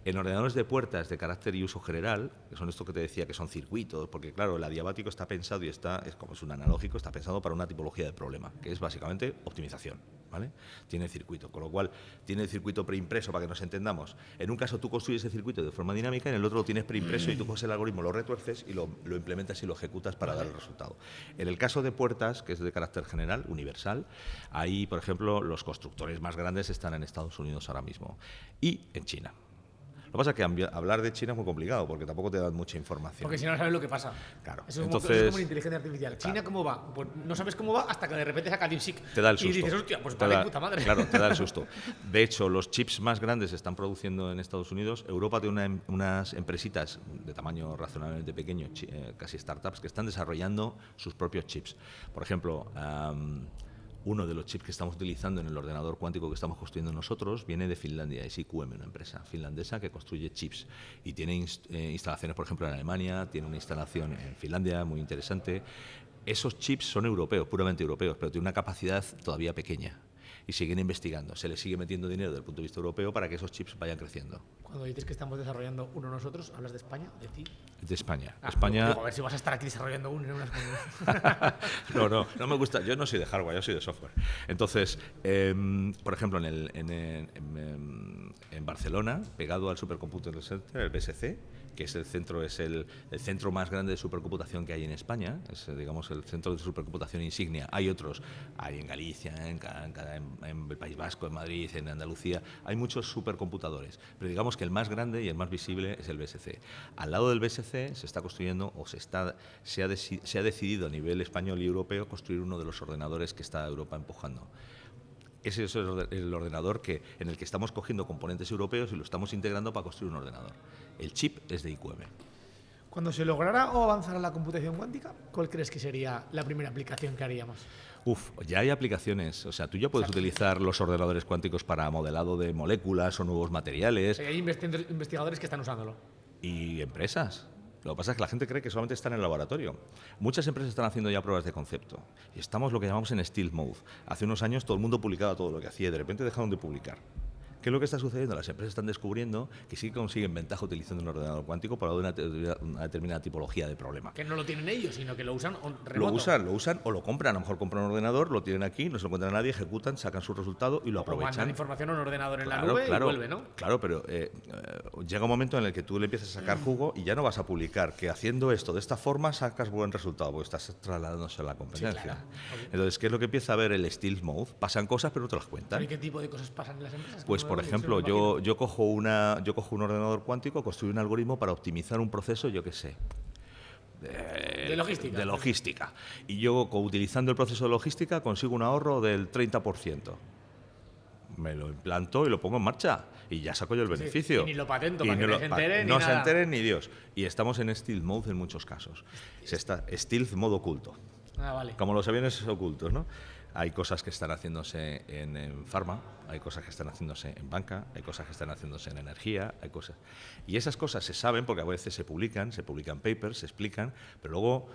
En ordenadores de puertas de carácter y uso general, que son esto que te decía que son circuitos, porque claro, el adiabático está pensado y es como es un analógico, está pensado para una tipología de problema, que es básicamente optimización, ¿vale? Tiene circuito, con lo cual tiene el circuito preimpreso para que nos entendamos. En un caso tú construyes ese circuito de forma dinámica, en el otro lo tienes preimpreso y tú coges el algoritmo, lo retuerces y lo implementas y lo ejecutas para dar el resultado. En el caso de puertas, que es de carácter general, universal, ahí, por ejemplo, los constructores más grandes están en Estados Unidos ahora mismo y en China. Lo que pasa es que hablar de China es muy complicado porque tampoco te dan mucha información. Porque si no, no sabes lo que pasa. Claro. Eso es, Entonces, como la inteligencia artificial. ¿China cómo va? Pues no sabes cómo va hasta que de repente saca DeepSeek. Te da el susto. Y dices, hostia, pues Te vale, da- puta madre. Claro, te da el susto. De hecho, los chips más grandes se están produciendo en Estados Unidos. Europa tiene unas empresitas de tamaño razonablemente pequeño, casi startups, que están desarrollando sus propios chips. Por ejemplo, uno de los chips que estamos utilizando en el ordenador cuántico que estamos construyendo nosotros viene de Finlandia, es IQM, una empresa finlandesa que construye chips y tiene instalaciones, por ejemplo, en Alemania, tiene una instalación en Finlandia muy interesante. Esos chips son europeos, puramente europeos, pero tienen una capacidad todavía pequeña. y siguen investigando. Se les sigue metiendo dinero desde el punto de vista europeo para que esos chips vayan creciendo. Cuando dices que estamos desarrollando uno nosotros, ¿hablas de España? ¿De ti? De España. Ah, España... digo, a ver si vas a estar aquí desarrollando uno. No me gusta. Yo no soy de hardware, yo soy de software. Entonces, por ejemplo, en Barcelona, pegado al Supercomputer Center, el BSC, que es el centro más grande de supercomputación que hay en España, es, digamos, el centro de supercomputación insignia. Hay otros, hay en Galicia, en el País Vasco, en Madrid, en Andalucía, hay muchos supercomputadores, pero digamos que el más grande y el más visible es el BSC. Al lado del BSC se está construyendo, o se ha decidido a nivel español y europeo construir uno de los ordenadores que está Europa empujando. Ese es el ordenador en el que estamos cogiendo componentes europeos y lo estamos integrando para construir un ordenador. El chip es de IQM. Cuando se lograra o avanzara la computación cuántica, ¿cuál crees que sería la primera aplicación que haríamos? Ya hay aplicaciones. O sea, tú ya puedes utilizar los ordenadores cuánticos para modelado de moléculas o nuevos materiales. Hay investigadores que están usándolo. Y empresas. Lo que pasa es que la gente cree que solamente está en el laboratorio. Muchas empresas están haciendo ya pruebas de concepto. Y estamos lo que llamamos en stealth mode. Hace unos años todo el mundo publicaba todo lo que hacía y de repente dejaron de publicar. ¿Qué es lo que está sucediendo? Las empresas están descubriendo que sí consiguen ventaja utilizando un ordenador cuántico para una determinada tipología de problema. Que no lo tienen ellos, sino que lo usan remoto. Lo usan o lo compran. A lo mejor compran un ordenador, lo tienen aquí, no se lo encuentran a nadie, ejecutan, sacan su resultado y lo aprovechan. O mandan información a un ordenador en la nube y vuelve, ¿no? Claro, pero llega un momento en el que tú le empiezas a sacar jugo y ya no vas a publicar que haciendo esto de esta forma sacas buen resultado, porque estás trasladándose a la competencia. Sí, claro. Entonces, ¿qué es lo que empieza a ver el stealth mode? Pasan cosas, pero no te las cuentan. ¿Y qué tipo de cosas pasan en las empresas? Pues, por ejemplo, yo cojo un ordenador cuántico, construyo un algoritmo para optimizar un proceso, yo qué sé, de logística. De logística. Y yo, utilizando el proceso de logística, consigo un ahorro del 30%. Me lo implanto y lo pongo en marcha y ya saco yo el beneficio. Y ni lo patento para que no se enteren ni nada. No se enteren ni Dios. Y estamos en stealth mode en muchos casos. Stealth modo oculto. Ah, vale. Como los aviones ocultos, ¿no? Hay cosas que están haciéndose en farma, hay cosas que están haciéndose en banca, hay cosas que están haciéndose en energía, hay cosas. Y esas cosas se saben porque a veces se publican papers, se explican, pero luego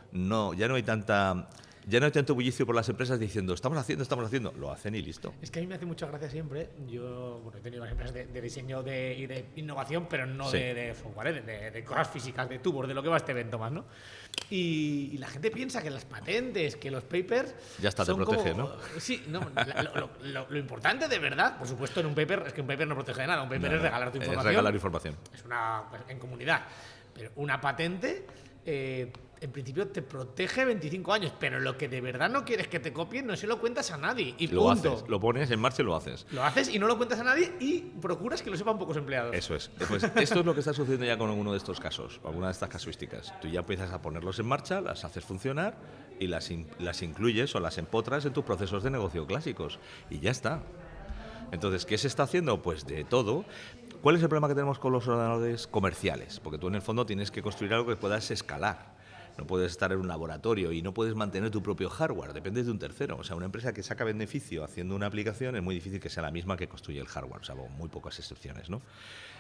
ya no hay tanto bullicio por las empresas diciendo estamos haciendo, lo hacen y listo. Es que a mí me hace mucha gracia siempre. Yo he tenido varias empresas de diseño y de innovación, pero no sí. de software, de cosas físicas, de tubos, de lo que va este evento más, ¿no? Y la gente piensa que las patentes, que los papers... Ya está, te protege, ¿no? Sí, no, lo importante de verdad, por supuesto, en un paper, es que un paper no protege de nada, un paper es regalar tu información. Es regalar información. Es en comunidad. Pero una patente... en principio te protege 25 años, pero lo que de verdad no quieres que te copien no se lo cuentas a nadie. Y lo punto. haces, lo pones en marcha y lo haces. Lo haces y no lo cuentas a nadie y procuras que lo sepan pocos empleados. Eso es. Pues esto es lo que está sucediendo ya con alguno de estos casos, alguna de estas casuísticas. Tú ya empiezas a ponerlos en marcha, las haces funcionar y las incluyes o las empotras en tus procesos de negocio clásicos. Y ya está. Entonces, ¿qué se está haciendo? Pues de todo. ¿Cuál es el problema que tenemos con los ordenadores comerciales? Porque tú en el fondo tienes que construir algo que puedas escalar. No puedes estar en un laboratorio y no puedes mantener tu propio hardware, dependes de un tercero. O sea, una empresa que saca beneficio haciendo una aplicación es muy difícil que sea la misma que construye el hardware, salvo muy pocas excepciones, ¿no?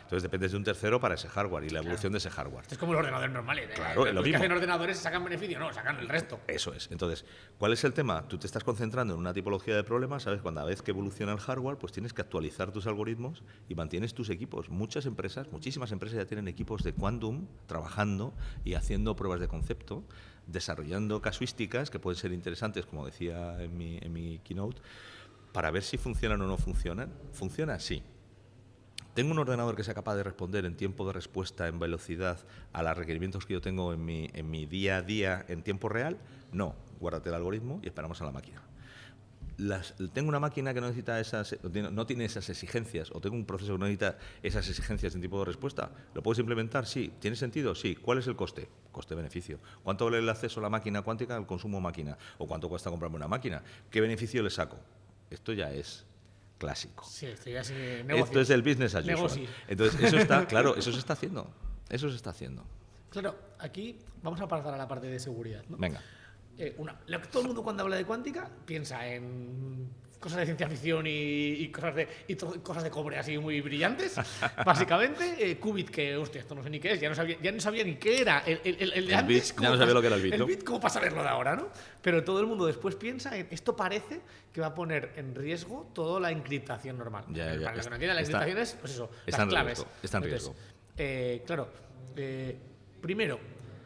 Entonces dependes de un tercero para ese hardware y la evolución de ese hardware. Esto es como los ordenadores normales. Claro, es lo los mismo. que hacen ordenadores sacan beneficio, no, sacan el resto. Eso es. Entonces, ¿cuál es el tema? Tú te estás concentrando en una tipología de problemas, ¿sabes? Cuando a vez que evoluciona el hardware, pues tienes que actualizar tus algoritmos y mantienes tus equipos. Muchísimas empresas ya tienen equipos de quantum trabajando y haciendo pruebas de concepto, desarrollando casuísticas que pueden ser interesantes, como decía en mi keynote, para ver si funcionan o no funcionan. ¿Funciona? Sí. ¿Tengo un ordenador que sea capaz de responder en tiempo de respuesta, en velocidad, a los requerimientos que yo tengo en mi día a día en tiempo real? No. Guárdate el algoritmo y esperamos a la máquina. Tengo una máquina que no necesita no tiene esas exigencias, o tengo un proceso que no necesita esas exigencias en tiempo de respuesta. ¿Lo puedes implementar? Sí. ¿Tiene sentido? Sí. ¿Cuál es el coste? Coste-beneficio. ¿Cuánto vale el acceso a la máquina cuántica al consumo máquina? ¿O cuánto cuesta comprarme una máquina? ¿Qué beneficio le saco? Esto ya es clásico. Sí, esto ya es negocio. Esto es el business as usual. Entonces, eso está, claro, eso se está haciendo. Eso se está haciendo. Claro, aquí vamos a pasar a la parte de seguridad, ¿no? Venga. Todo el mundo cuando habla de cuántica piensa en cosas de ciencia ficción y cosas de cobre así muy brillantes, básicamente. Qubit, que, hostia, esto no sé ni qué es, ya no sabía ni qué era el de antes. Bit, ya no sabía lo que era el bit, ¿no? El bit, ¿cómo pasa a verlo de ahora, no? Pero todo el mundo después piensa en esto parece que va a poner en riesgo toda la encriptación normal. Ya. Para los que no entiendan, la encriptación es, pues eso, está las en claves. riesgo, está en riesgo. Claro, primero,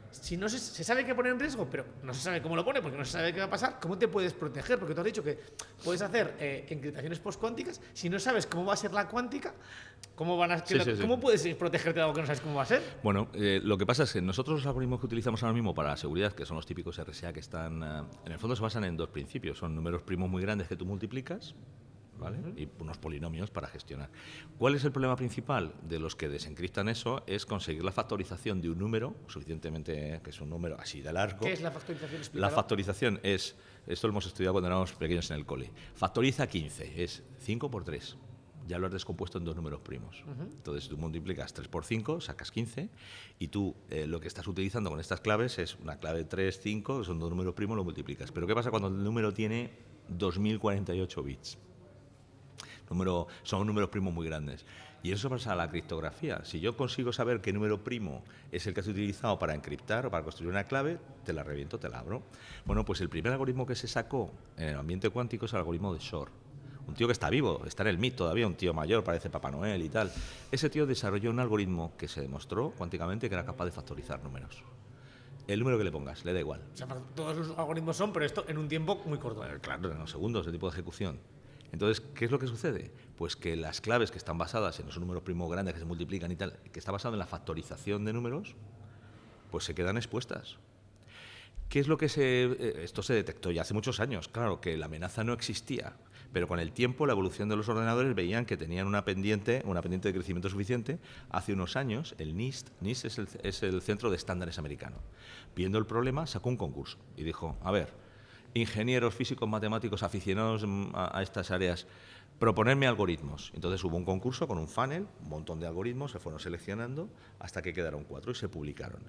si no se sabe qué poner en riesgo, pero no se sabe cómo lo pone porque no se sabe qué va a pasar, ¿cómo te puedes proteger? Porque tú has dicho que puedes hacer encriptaciones postcuánticas. Si no sabes cómo va a ser la cuántica, ¿cómo puedes protegerte de algo que no sabes cómo va a ser? Bueno, lo que pasa es que nosotros los algoritmos que utilizamos ahora mismo para la seguridad, que son los típicos RSA, que están, en el fondo se basan en dos principios. Son números primos muy grandes que tú multiplicas, ¿vale? Y unos polinomios para gestionar. ¿Cuál es el problema principal de los que desencriptan eso? Es conseguir la factorización de un número suficientemente, que es un número así de largo. ¿Qué es la factorización? La factorización es, esto lo hemos estudiado cuando éramos pequeños en el cole, factoriza 15, es 5 por 3. Ya lo has descompuesto en dos números primos. Entonces tú multiplicas 3 por 5, sacas 15, y tú lo que estás utilizando con estas claves es una clave 3, 5, que son dos números primos, lo multiplicas. Pero ¿qué pasa cuando el número tiene 2048 bits? Son números primos muy grandes. Y eso pasa a la criptografía. Si yo consigo saber qué número primo es el que has utilizado para encriptar o para construir una clave, te la reviento, te la abro. Bueno, pues el primer algoritmo que se sacó en el ambiente cuántico es el algoritmo de Shor. Un tío que está vivo, está en el MIT todavía, un tío mayor, parece Papá Noel y tal. Ese tío desarrolló un algoritmo que se demostró cuánticamente que era capaz de factorizar números. El número que le pongas, le da igual. O sea, todos los algoritmos son, pero esto en un tiempo muy corto. Claro, en unos segundos, el tipo de ejecución. Entonces, ¿qué es lo que sucede? Pues que las claves que están basadas en los números primos grandes que se multiplican y tal, que está basado en la factorización de números, pues se quedan expuestas. ¿Qué es lo que esto se detectó ya hace muchos años? Claro, que la amenaza no existía, pero con el tiempo la evolución de los ordenadores veían que tenían una pendiente de crecimiento suficiente. Hace unos años, el NIST es el Centro de Estándares americano, viendo el problema, sacó un concurso y dijo, a ver, ingenieros, físicos, matemáticos, aficionados a estas áreas, proponerme algoritmos. Entonces hubo un concurso con un funnel, un montón de algoritmos, se fueron seleccionando hasta que quedaron 4 y se publicaron.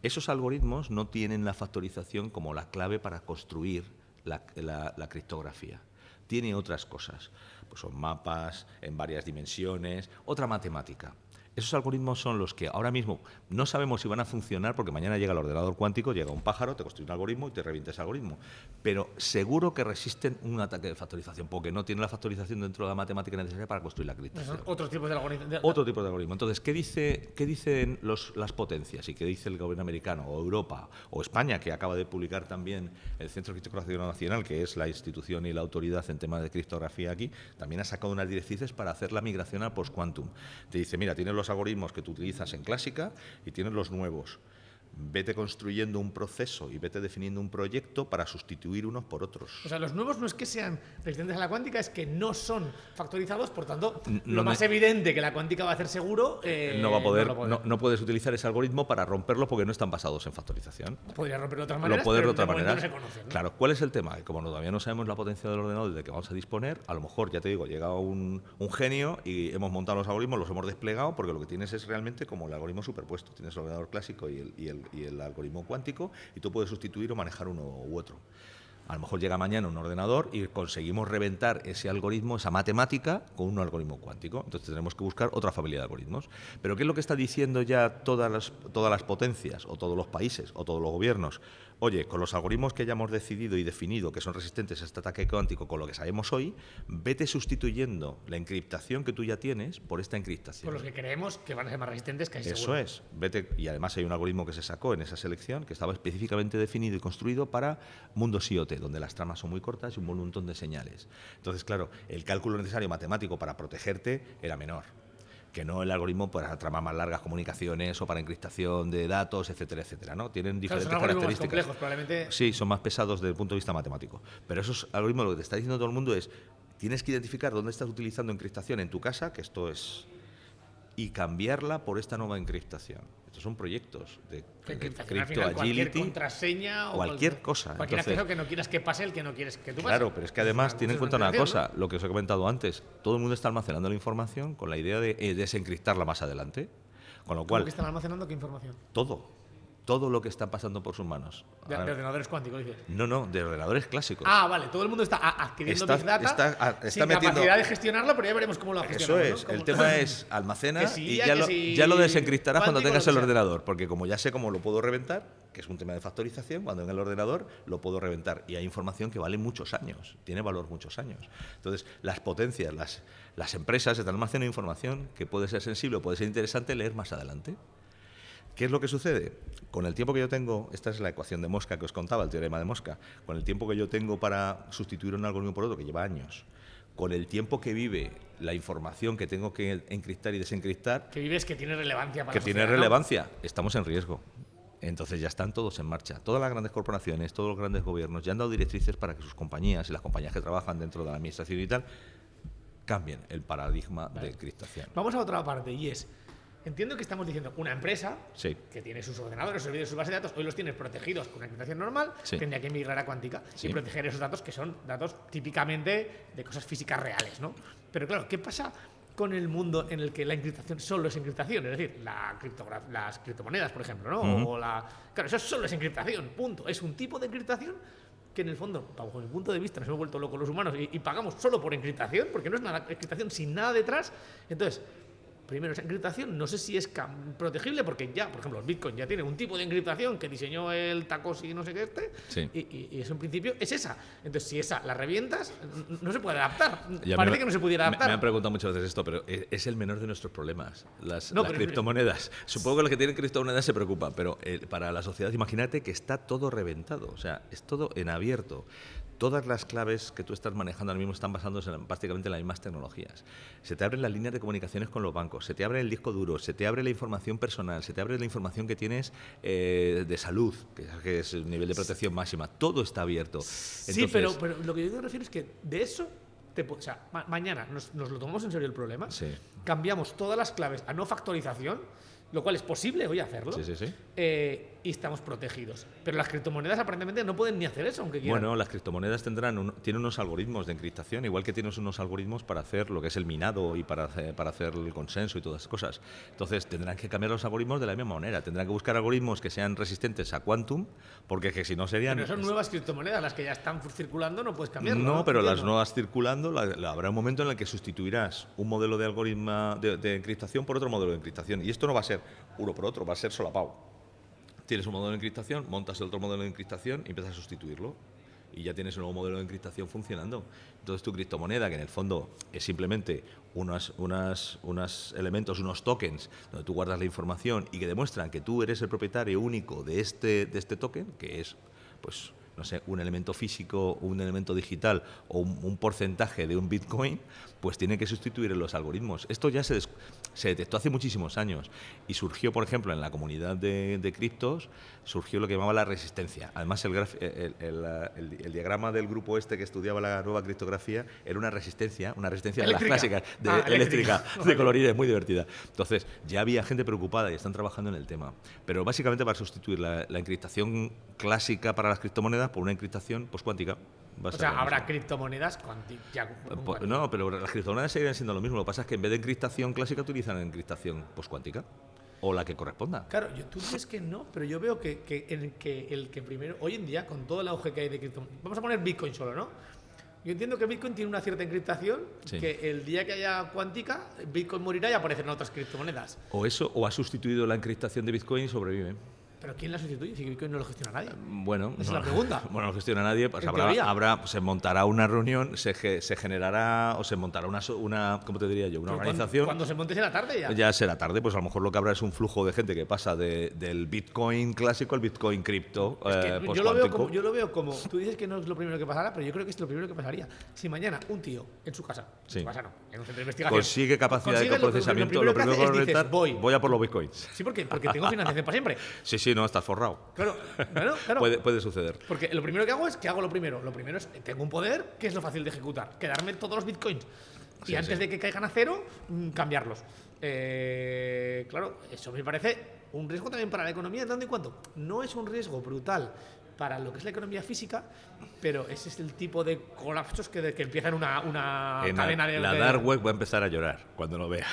Esos algoritmos no tienen la factorización como la clave para construir la criptografía. Tiene otras cosas, pues son mapas en varias dimensiones, otra matemática. Esos algoritmos son los que ahora mismo no sabemos si van a funcionar porque mañana llega el ordenador cuántico, llega un pájaro, te construye un algoritmo y te revienta ese algoritmo. Pero seguro que resisten un ataque de factorización porque no tienen la factorización dentro de la matemática necesaria para construir la criptografía. Son otros tipos de algoritmos. Otro tipo de algoritmo. Entonces, ¿qué dicen las potencias y qué dice el gobierno americano o Europa o España, que acaba de publicar también el Centro de Criptografía Nacional, que es la institución y la autoridad en temas de criptografía aquí, también ha sacado unas directrices para hacer la migración al post-quantum? Te dice, mira, tienes los algoritmos que tú utilizas en clásica y tienes los nuevos. Vete construyendo un proceso y vete definiendo un proyecto para sustituir unos por otros. O sea, los nuevos no es que sean resistentes a la cuántica, es que no son factorizados, por tanto, lo más evidente que la cuántica va a hacer seguro... no va a poder, no puedes utilizar ese algoritmo para romperlo porque no están basados en factorización. Podría romperlo de otras maneras, lo puedes pero de otra manera. No se conocen, ¿no? Claro, ¿cuál es el tema? Como todavía no sabemos la potencia del ordenador de que vamos a disponer, a lo mejor, ya te digo, llega un genio y hemos montado los algoritmos, los hemos desplegado, porque lo que tienes es realmente como el algoritmo superpuesto. Tienes el ordenador clásico y el algoritmo cuántico, y tú puedes sustituir o manejar uno u otro. A lo mejor llega mañana un ordenador y conseguimos reventar ese algoritmo, esa matemática, con un algoritmo cuántico. Entonces tenemos que buscar otra familia de algoritmos. Pero ¿qué es lo que está diciendo ya todas las potencias, o todos los países, o todos los gobiernos? Oye, con los algoritmos que ya hemos decidido y definido que son resistentes a este ataque cuántico, con lo que sabemos hoy, vete sustituyendo la encriptación que tú ya tienes por esta encriptación. Por los que creemos que van a ser más resistentes, casi Eso seguro. es. Vete, y además hay un algoritmo que se sacó en esa selección que estaba específicamente definido y construido para mundos IoT, donde las tramas son muy cortas y un montón de señales. Entonces, claro, el cálculo necesario matemático para protegerte era menor que no el algoritmo para tramas más largas, comunicaciones o para encriptación de datos, etcétera, etcétera, ¿no? Tienen diferentes características. Más complejos, probablemente. Sí, son más pesados desde el punto de vista matemático. Pero esos algoritmos, lo que te está diciendo todo el mundo es, tienes que identificar dónde estás utilizando encriptación en tu casa, que esto es, y cambiarla por esta nueva encriptación. Estos son proyectos de crypto agility, cualquier contraseña o cualquier cosa. Cualquier acceso que no quieras que pase, el que no quieres que tú pase. Claro, pero es que además tiene en cuenta una cosa, lo que os he comentado antes, todo el mundo está almacenando la información con la idea de desencriptarla más adelante, con lo cual... ¿Cómo que están almacenando qué información? Todo. todo lo que está pasando por sus manos. De ordenadores cuánticos, dices. No, de ordenadores clásicos. Ah, vale, todo el mundo está adquiriendo Big Data está sin capacidad de gestionarlo, pero ya veremos cómo lo gestionamos. Eso es, ¿no? el tema es almacena Que sí, y que ya sí, lo desencriptarás cuando cuántico, tengas lo el que sea. ordenador, porque como ya sé cómo lo puedo reventar, que es un tema de factorización, cuando en el ordenador lo puedo reventar y hay información que vale muchos años, tiene valor muchos años. Entonces, las potencias, las empresas están almacenando información que puede ser sensible o puede ser interesante leer más adelante. ¿Qué es lo que sucede? Con el tiempo que yo tengo, esta es la ecuación de Mosca que os contaba, el teorema de Mosca, con el tiempo que yo tengo para sustituir un algoritmo por otro, que lleva años, con el tiempo que vive la información que tengo que encriptar y desencriptar, Que vives que tiene relevancia para que la tiene sociedad, ¿no? relevancia, estamos en riesgo. Entonces ya están todos en marcha. Todas las grandes corporaciones, todos los grandes gobiernos ya han dado directrices para que sus compañías y las compañías que trabajan dentro de la administración y tal cambien el paradigma de encriptación. Vamos a otra parte y es, entiendo que estamos diciendo una empresa Sí. que tiene sus ordenadores, sus servidores, sus bases de datos, hoy los tienes protegidos con una encriptación normal, Sí. tendría que migrar a cuántica Sí. y proteger esos datos que son datos típicamente de cosas físicas reales, ¿no? Pero claro, ¿qué pasa con el mundo en el que la encriptación solo es encriptación? Es decir, las criptomonedas, por ejemplo, ¿no? Ujú. Claro, eso solo es encriptación, punto. Es un tipo de encriptación que en el fondo, bajo mi punto de vista, nos hemos vuelto locos los humanos y pagamos solo por encriptación, porque no es nada encriptación sin nada detrás. Entonces, primero, esa encriptación no sé si es protegible, porque ya, por ejemplo, el Bitcoin ya tiene un tipo de encriptación que diseñó el Takoshi no sé qué Sí. y eso en principio es esa. Entonces, si esa la revientas, no se puede adaptar. Ya Parece que no se pudiera adaptar. Me han preguntado muchas veces esto, pero es el menor de nuestros problemas. Las No, pero- criptomonedas. Supongo que los que tienen criptomonedas se preocupan, pero para la sociedad, imagínate que está todo reventado. O sea, es todo en abierto. Todas las claves que tú estás manejando ahora mismo están basándose prácticamente en las mismas tecnologías. Se te abren las líneas de comunicaciones con los bancos, se te abre el disco duro, se te abre la información personal, se te abre la información que tienes de salud, que es el nivel de protección máxima. Todo está abierto. Sí, Entonces, pero lo que yo me refiero es que de eso, o sea, mañana nos lo tomamos en serio el problema, Sí. cambiamos todas las claves a no factorización, lo cual es posible hoy hacerlo, Sí, sí, sí. y estamos protegidos. Pero las criptomonedas aparentemente no pueden ni hacer eso, aunque quieran. Bueno, las criptomonedas tienen unos algoritmos de encriptación, igual que tienes unos algoritmos para hacer lo que es el minado y para hacer el consenso y todas esas cosas. Entonces tendrán que cambiar los algoritmos de la misma manera. Tendrán que buscar algoritmos que sean resistentes a quantum, porque que si no serían... Pero son nuevas criptomonedas, las que ya están circulando no puedes cambiarlo. No, pero las Entiendo. nuevas circulando, habrá un momento en el que sustituirás un modelo de algoritmo de encriptación por otro modelo de encriptación. Y esto no va a ser uno por otro, va a ser solapado. Tienes un modelo de encriptación, montas el otro modelo de encriptación y empiezas a sustituirlo. Y ya tienes un nuevo modelo de encriptación funcionando. Entonces tu criptomoneda, que en el fondo es simplemente unos elementos, unos tokens, donde tú guardas la información y que demuestran que tú eres el propietario único de este token, que es, pues, no sé, un elemento físico, un elemento digital o un porcentaje de un Bitcoin, pues tiene que sustituir en los algoritmos. Esto ya se detectó hace muchísimos años y surgió, por ejemplo, en la comunidad de criptos, surgió lo que llamaba la resistencia. Además, el diagrama del grupo este que estudiaba la nueva criptografía era una resistencia de las Eléctrica. clásicas, eléctrica, de colorines, muy divertida. Entonces, ya había gente preocupada y están trabajando en el tema. Pero básicamente para sustituir la encriptación clásica para las criptomonedas por una encriptación cuántica. O sea, habrá criptomonedas cuánticas. No, pero las criptomonedas seguirán siendo lo mismo. Lo que pasa es que en vez de encriptación clásica utilizan encriptación cuántica o la que corresponda. Claro, tú dices que no, pero yo veo que el que primero, hoy en día, con todo el auge que hay de criptomonedas, vamos a poner Bitcoin solo, ¿no? Yo entiendo que Bitcoin tiene una cierta encriptación, Sí. que el día que haya cuántica, Bitcoin morirá y aparecerán otras criptomonedas. O eso, o ha sustituido la encriptación de Bitcoin y sobrevive. ¿Pero quién la sustituye si Bitcoin no lo gestiona nadie? Bueno, Esa es la pregunta. Bueno, no gestiona nadie. Pues En teoría. se montará una reunión, se generará o se montará una ¿cómo te diría yo? Una Pero organización. Cuando se monte será tarde ya. Ya será tarde, pues a lo mejor lo que habrá es un flujo de gente que pasa del Bitcoin clásico al Bitcoin cripto. Es que Pues yo lo veo como, tú dices que no es lo primero que pasará, pero yo creo que es lo primero que pasaría. Si mañana un tío en su casa, Sí. en su casa no, en un centro de investigación, consigue capacidad de consigue coprocesamiento, lo primero que hace va a es dices, reventar, voy a por los Bitcoins. Sí, porque tengo financiación para siempre. Sí, no, estás forrado. Claro. Puede suceder. Porque lo primero que hago es que hago lo primero. Lo primero es, tengo un poder que es lo fácil de ejecutar. Quedarme todos los bitcoins. Y Sí, antes sí. de que caigan a cero, cambiarlos. Claro, eso me parece un riesgo también para la economía, tanto en cuanto no es un riesgo brutal para lo que es la economía física, pero ese es el tipo de colapsos que empiezan una En cadena de... la dark web va a empezar a llorar cuando lo vea.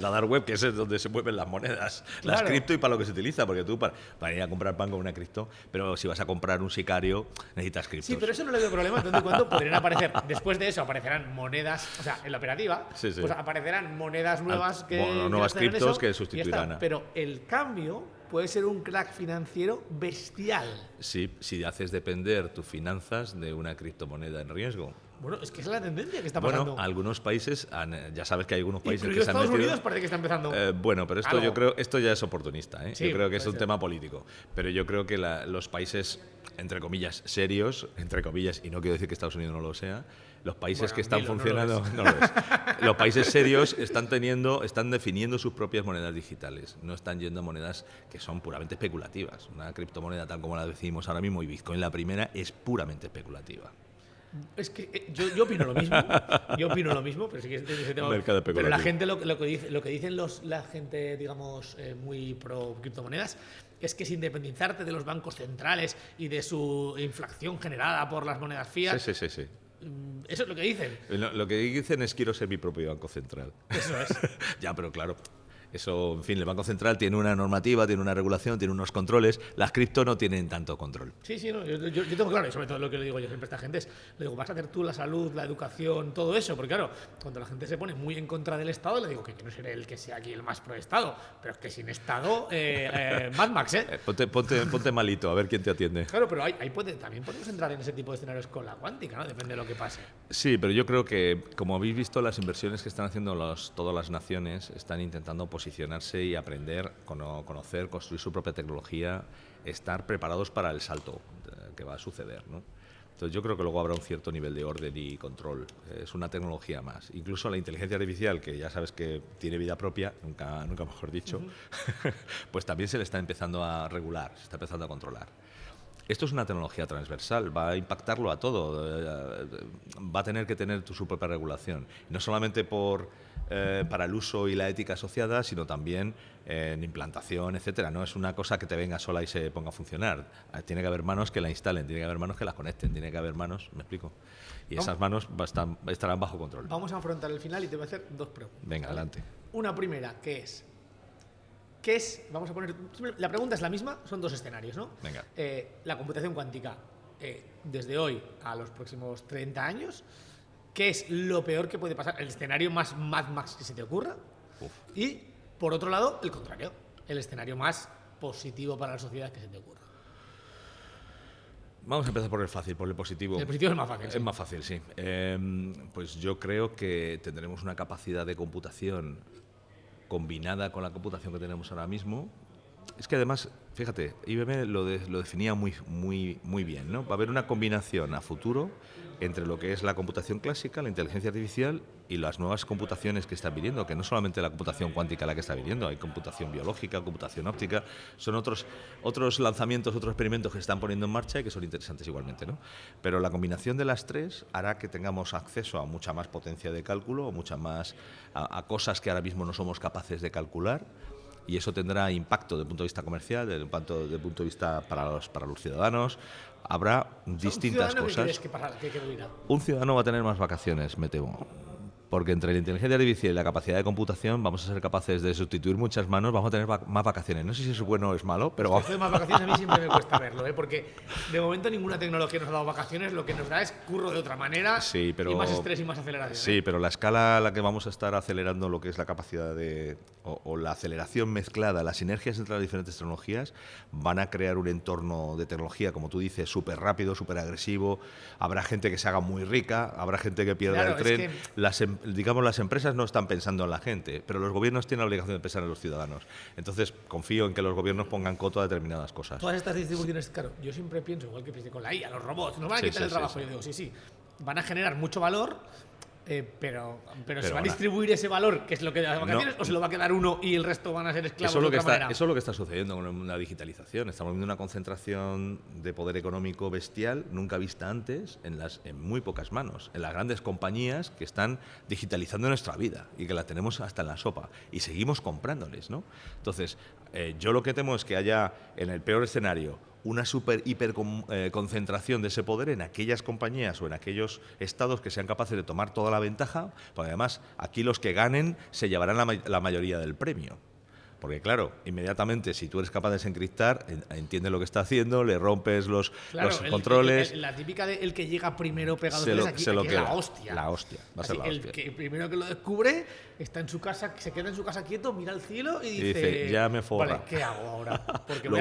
La dark web, que es donde se mueven las monedas, las Claro. cripto y para lo que se utiliza, porque tú para ir a comprar pan con una cripto, pero si vas a comprar un sicario necesitas criptos. Sí, pero eso no le veo problema. Entonces, cuando podrían aparecer, después de eso, aparecerán monedas, o sea, en la operativa, Sí, sí. pues aparecerán monedas nuevas que. Bueno, nuevas tengan criptos eso, que y ya sustituirán está. a- Pero el cambio puede ser un crack financiero bestial. Sí, si haces depender tus finanzas de una criptomoneda en riesgo. Bueno, es que es la tendencia que está Bueno, pasando. algunos países, ya sabes que hay algunos países Incluido que se han Estados metido. Unidos parece que está empezando. Bueno, pero esto algo. yo creo, esto ya es oportunista, ¿eh? Sí, Yo creo que es puede un ser. tema político. Pero yo creo que los países, entre comillas, serios, entre comillas, y no quiero decir que Estados Unidos no lo sea, los países Bueno, que están dilo, no lo funcionando, no lo es. Los países serios están definiendo sus propias monedas digitales. No están yendo a monedas que son puramente especulativas. Una criptomoneda tal como la decimos ahora mismo, y Bitcoin la primera, es puramente especulativa. Es que yo opino lo mismo. Yo opino lo mismo, pero sí que ese tema. Mercado Pero especulativo. la gente lo que dicen la gente, digamos, muy pro criptomonedas, es que es independizarte de los bancos centrales y de su inflación generada por las monedas fiat. Sí, sí, sí, sí. Eso es lo que dicen. Lo que dicen es quiero ser mi propio banco central. Eso es. Ya, pero claro, eso, en fin, el Banco Central tiene una normativa, tiene una regulación, tiene unos controles. Las cripto no tienen tanto control. Sí, sí, no, yo tengo claro, y sobre todo lo que le digo yo siempre a esta gente es, le digo, vas a hacer tú la salud, la educación, todo eso, porque claro, cuando la gente se pone muy en contra del Estado, le digo que no seré el que sea aquí el más pro Estado, pero es que sin Estado, Mad Max, ¿eh? Ponte malito, a ver quién te atiende. Claro, pero ahí también podemos entrar en ese tipo de escenarios con la cuántica, ¿no? Depende de lo que pase. Sí, pero yo creo que, como habéis visto, las inversiones que están haciendo todas las naciones están intentando posicionarse y aprender, conocer, construir su propia tecnología, estar preparados para el salto que va a suceder, ¿no? Entonces yo creo que luego habrá un cierto nivel de orden y control. Es una tecnología más. Incluso la inteligencia artificial, que ya sabes que tiene vida propia, nunca mejor dicho, pues también se le está empezando a regular, se está empezando a controlar. Esto es una tecnología transversal, va a impactarlo a todo, va a tener que tener su propia regulación. No solamente para el uso y la ética asociada, sino también en implantación, etcétera. No es una cosa que te venga sola y se ponga a funcionar. Tiene que haber manos que la instalen, tiene que haber manos que la conecten, tiene que haber manos, ¿me explico? Y esas manos estarán bajo control. Vamos a afrontar el final y te voy a hacer dos preguntas. Venga, adelante. Una primera, ¿qué es? Vamos a poner, la pregunta es la misma, son dos escenarios, ¿no? Venga. La computación cuántica, desde hoy a los próximos 30 años, ¿qué es lo peor que puede pasar? El escenario más Mad Max que se te ocurra. Uf. Y, por otro lado, el contrario, el escenario más positivo para la sociedad que se te ocurra. Vamos a empezar por el fácil, por el positivo. El positivo es más fácil. Es más fácil, sí. Pues yo creo que tendremos una capacidad de computación combinada con la computación que tenemos ahora mismo. Es que además, fíjate, IBM lo definía muy bien, ¿no? Va a haber una combinación a futuro entre lo que es la computación clásica, la inteligencia artificial y las nuevas computaciones que están viniendo, que no solamente la computación cuántica la que está viniendo, hay computación biológica, computación óptica, son otros lanzamientos, otros experimentos que se están poniendo en marcha y que son interesantes igualmente, ¿no? Pero la combinación de las tres hará que tengamos acceso a mucha más potencia de cálculo, a cosas que ahora mismo no somos capaces de calcular. Y eso tendrá impacto desde el punto de vista comercial, desde el punto de vista para los ciudadanos. Habrá distintas ¿Un ciudadano cosas. qué dirá? Un ciudadano va a tener más vacaciones, me temo. Porque entre la inteligencia artificial y la capacidad de computación vamos a ser capaces de sustituir muchas manos, vamos a tener más vacaciones. No sé si eso es bueno o es malo, pero vamos. Esto de más vacaciones a mí siempre me cuesta verlo, ¿eh? Porque de momento ninguna tecnología nos ha dado vacaciones, lo que nos da es curro de otra manera, Sí, pero- y más estrés y más aceleración. Sí, pero la escala a la que vamos a estar acelerando lo que es la capacidad o la aceleración mezclada, las sinergias entre las diferentes tecnologías, van a crear un entorno de tecnología, como tú dices, súper rápido, súper agresivo. Habrá gente que se haga muy rica, habrá gente que pierda Claro, el es tren. que- Las empresas no están pensando en la gente, pero los gobiernos tienen la obligación de pensar en los ciudadanos. Entonces, confío en que los gobiernos pongan coto a determinadas cosas. Todas estas distribuciones, claro, yo siempre pienso, igual que con la IA, los robots, nos van a Sí, quitar sí, el trabajo. sí, sí. Yo digo, sí, van a generar mucho valor, pero ¿se va a van a- distribuir ese valor, que es lo que da las vacaciones, o se lo va a quedar uno y el resto van a ser esclavos Eso es, lo de que otra manera? eso es lo que está sucediendo con la digitalización. Estamos viendo una concentración de poder económico bestial nunca vista antes en muy pocas manos, en las grandes compañías que están digitalizando nuestra vida y que la tenemos hasta en la sopa y seguimos comprándoles, ¿no? Entonces, yo lo que temo es que haya, en el peor escenario, una hiper concentración de ese poder en aquellas compañías o en aquellos estados que sean capaces de tomar toda la ventaja, porque además aquí los que ganen se llevarán la mayoría del premio. Porque claro, inmediatamente si tú eres capaz de desencriptar, entiendes lo que está haciendo, le rompes los controles. La típica de el que llega primero pegado aquí, se lo aquí queda. la hostia. La hostia, va a ser la hostia. El que primero que lo descubre está en su casa, se queda en su casa quieto, mira al cielo y dice, ya me forra. Vale, ¿qué hago ahora? Porque Lo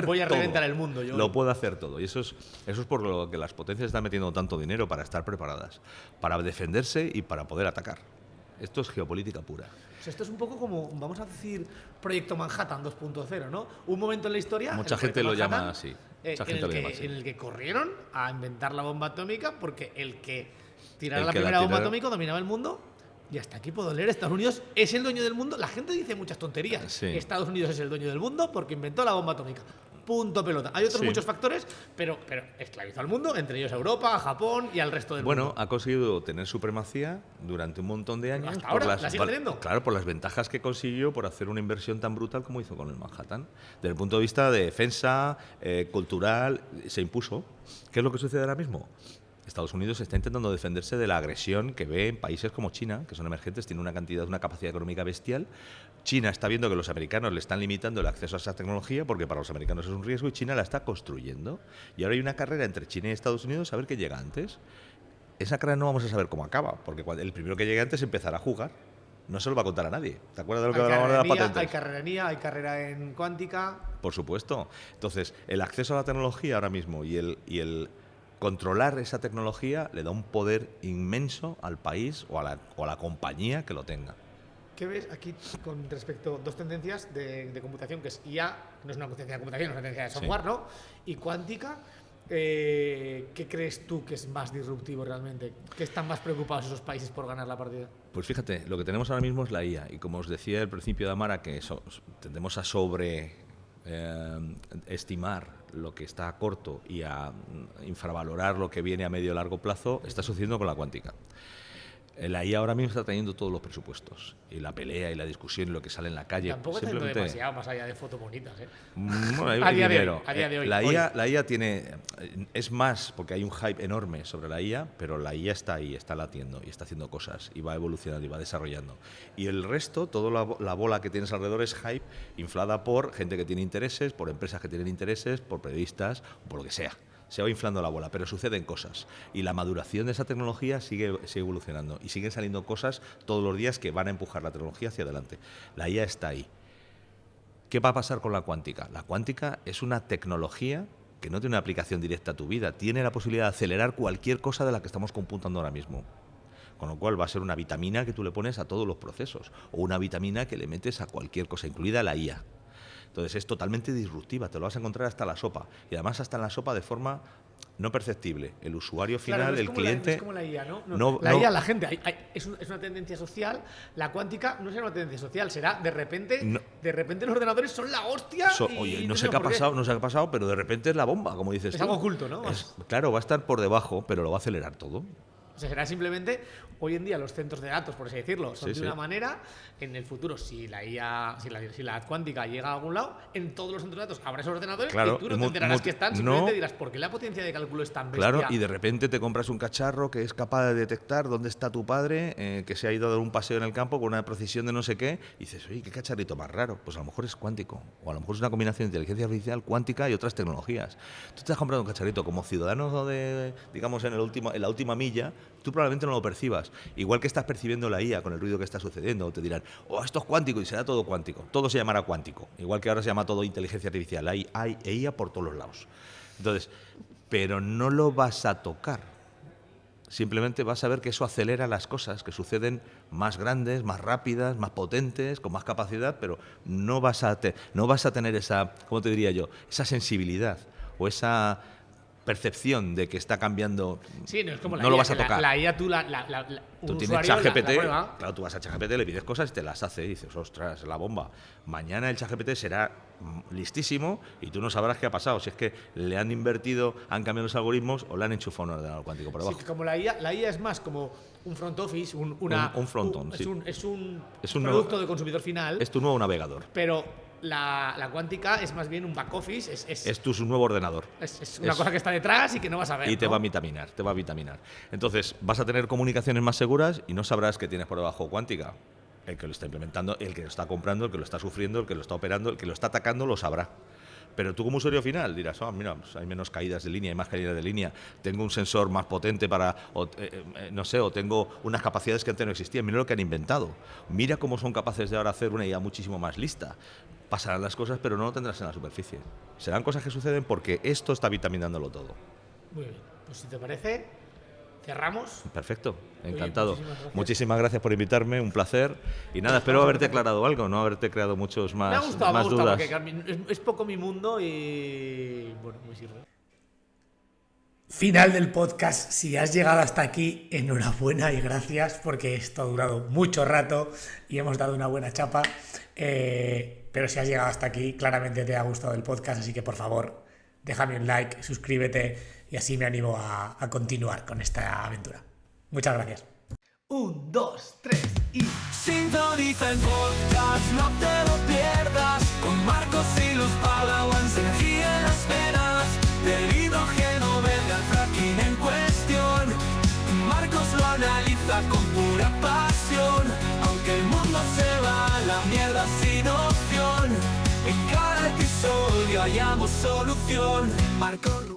voy a reventar el mundo. Lo puedo hacer todo. Y eso es por lo que las potencias están metiendo tanto dinero, para estar preparadas, para defenderse y para poder atacar. Esto es geopolítica pura. O sea, esto es un poco como, vamos a decir, Proyecto Manhattan 2.0, ¿no? Un momento en la historia... Mucha gente lo llama así. En el que corrieron a inventar la bomba atómica porque el que tirara la primera bomba atómica dominaba el mundo. Y hasta aquí puedo leer, Estados Unidos es el dueño del mundo. La gente dice muchas tonterías. Sí. Estados Unidos es el dueño del mundo porque inventó la bomba atómica. Punto pelota. Hay otros muchos factores, pero esclavizó al mundo, entre ellos a Europa, a Japón y al resto del mundo. Bueno, ha conseguido tener supremacía durante un montón de años. Hasta ahora, ¿la sigue teniendo? Claro, por las ventajas que consiguió por hacer una inversión tan brutal como hizo con el Manhattan. Desde el punto de vista de defensa, cultural, se impuso. ¿Qué es lo que sucede ahora mismo? Estados Unidos está intentando defenderse de la agresión que ve en países como China, que son emergentes, tienen una capacidad económica bestial. China está viendo que los americanos le están limitando el acceso a esa tecnología porque para los americanos es un riesgo y China la está construyendo. Y ahora hay una carrera entre China y Estados Unidos a ver qué llega antes. Esa carrera no vamos a saber cómo acaba, porque el primero que llegue antes empezará a jugar. No se lo va a contar a nadie. ¿Te acuerdas de lo que hablábamos de las patentes? Hay carreranía, hay carrera en cuántica. Por supuesto. Entonces, el acceso a la tecnología ahora mismo y el controlar esa tecnología le da un poder inmenso al país o a la compañía que lo tenga. ¿Qué ves aquí con respecto a dos tendencias de computación, que es IA, no es una tendencia de computación, es una tendencia de software, ¿no? Y cuántica, ¿qué crees tú que es más disruptivo realmente? ¿Qué están más preocupados esos países por ganar la partida? Pues fíjate, lo que tenemos ahora mismo es la IA. Y como os decía al principio de Amara, que tendemos a estimar lo que está a corto y a infravalorar lo que viene a medio y largo plazo, está sucediendo con la cuántica. La IA ahora mismo está teniendo todos los presupuestos y la pelea y la discusión y lo que sale en la calle. Tampoco es demasiado más allá de fotos bonitas, ¿eh? Bueno, a día de hoy. La IA es más porque hay un hype enorme sobre la IA, pero la IA está ahí, está latiendo y está haciendo cosas y va evolucionando y va desarrollando. Y el resto, toda la bola que tienes alrededor es hype inflada por gente que tiene intereses, por empresas que tienen intereses, por periodistas, por lo que sea. Se va inflando la bola, pero suceden cosas. Y la maduración de esa tecnología sigue evolucionando. Y siguen saliendo cosas todos los días que van a empujar la tecnología hacia adelante. La IA está ahí. ¿Qué va a pasar con la cuántica? La cuántica es una tecnología que no tiene una aplicación directa a tu vida. Tiene la posibilidad de acelerar cualquier cosa de la que estamos computando ahora mismo. Con lo cual va a ser una vitamina que tú le pones a todos los procesos. O una vitamina que le metes a cualquier cosa, incluida la IA. Entonces es totalmente disruptiva, te lo vas a encontrar hasta en la sopa. Y además hasta en la sopa de forma no perceptible. El usuario final, claro, no el cliente... No es como la IA, ¿no? La IA, la gente, es una tendencia social. La cuántica no será una tendencia social, será de repente los ordenadores son la hostia. Oye, no sé qué ha pasado, pero de repente es la bomba, como dices tú. Es algo oculto, ¿no? Claro, va a estar por debajo, pero lo va a acelerar todo. O sea, será simplemente, hoy en día los centros de datos, por así decirlo, son de una manera. En el futuro, si la IA, si la cuántica llega a algún lado, en todos los centros de datos habrá esos ordenadores, claro, y tú no te enterarás que están, simplemente dirás, ¿por qué la potencia de cálculo es tan bestia? Claro, y de repente te compras un cacharro que es capaz de detectar dónde está tu padre, que se ha ido a dar un paseo en el campo con una precisión de no sé qué, y dices, oye, qué cacharrito más raro. Pues a lo mejor es cuántico, o a lo mejor es una combinación de inteligencia artificial, cuántica y otras tecnologías. Tú te has comprado un cacharrito como ciudadano digamos, en la última milla, tú probablemente no lo percibas. Igual que estás percibiendo la IA con el ruido que está sucediendo, te dirán, oh, esto es cuántico, y será todo cuántico. Todo se llamará cuántico. Igual que ahora se llama todo inteligencia artificial. Hay IA por todos los lados. Entonces, pero no lo vas a tocar. Simplemente vas a ver que eso acelera las cosas, que suceden más grandes, más rápidas, más potentes, con más capacidad, pero no vas a tener esa, ¿cómo te diría yo? Esa sensibilidad o esa percepción de que está cambiando. Sí, no es como no lo vas a tocar. La IA, tú tienes ChatGPT, claro, tú vas a ChatGPT, le pides cosas y te las hace y dices, ostras, la bomba. Mañana el ChatGPT será listísimo y tú no sabrás qué ha pasado. Si es que le han invertido, han cambiado los algoritmos o le han enchufado un ordenador cuántico por abajo. Sí, como la IA es más como un front office, un frontend, es un producto de consumidor final. Es tu nuevo navegador. Pero La cuántica es más bien un back office, Es tu nuevo ordenador. es una cosa que está detrás y que no vas a ver. Y te ¿no? va a vitaminar. Entonces, vas a tener comunicaciones más seguras y no sabrás que tienes por debajo cuántica. El que lo está implementando, el que lo está comprando, el que lo está sufriendo, el que lo está operando, el que lo está atacando, lo sabrá. Pero tú como usuario final dirás, mira, pues hay menos caídas de línea, hay más caídas de línea, tengo un sensor más potente o tengo unas capacidades que antes no existían, mira lo que han inventado, mira cómo son capaces de ahora hacer una IA muchísimo más lista. Pasarán las cosas, pero no lo tendrás en la superficie. Serán cosas que suceden porque esto está vitaminándolo todo. Muy bien, pues si te parece, cerramos. Perfecto, encantado. Oye, muchísimas gracias por invitarme, un placer. Y nada, espero haberte aclarado algo, no haberte creado muchos más, Me ha gustado dudas. porque es poco mi mundo y bueno, me sirve. Final del podcast. Si has llegado hasta aquí, enhorabuena y gracias porque esto ha durado mucho rato y hemos dado una buena chapa. Pero si has llegado hasta aquí, claramente te ha gustado el podcast, así que por favor, déjame un like, suscríbete y así me animo a continuar con esta aventura. Muchas gracias. 1, 2, 3 y... Sintoniza el podcast, no te lo pierdas. Con Marcos y los Padawans, energía en las venas. Del hidrógeno verde al fracking en cuestión. Marcos lo analiza con pura pasión. Aunque el mundo se va a la mierda sin opción, en cada episodio hallamos solución. Marcos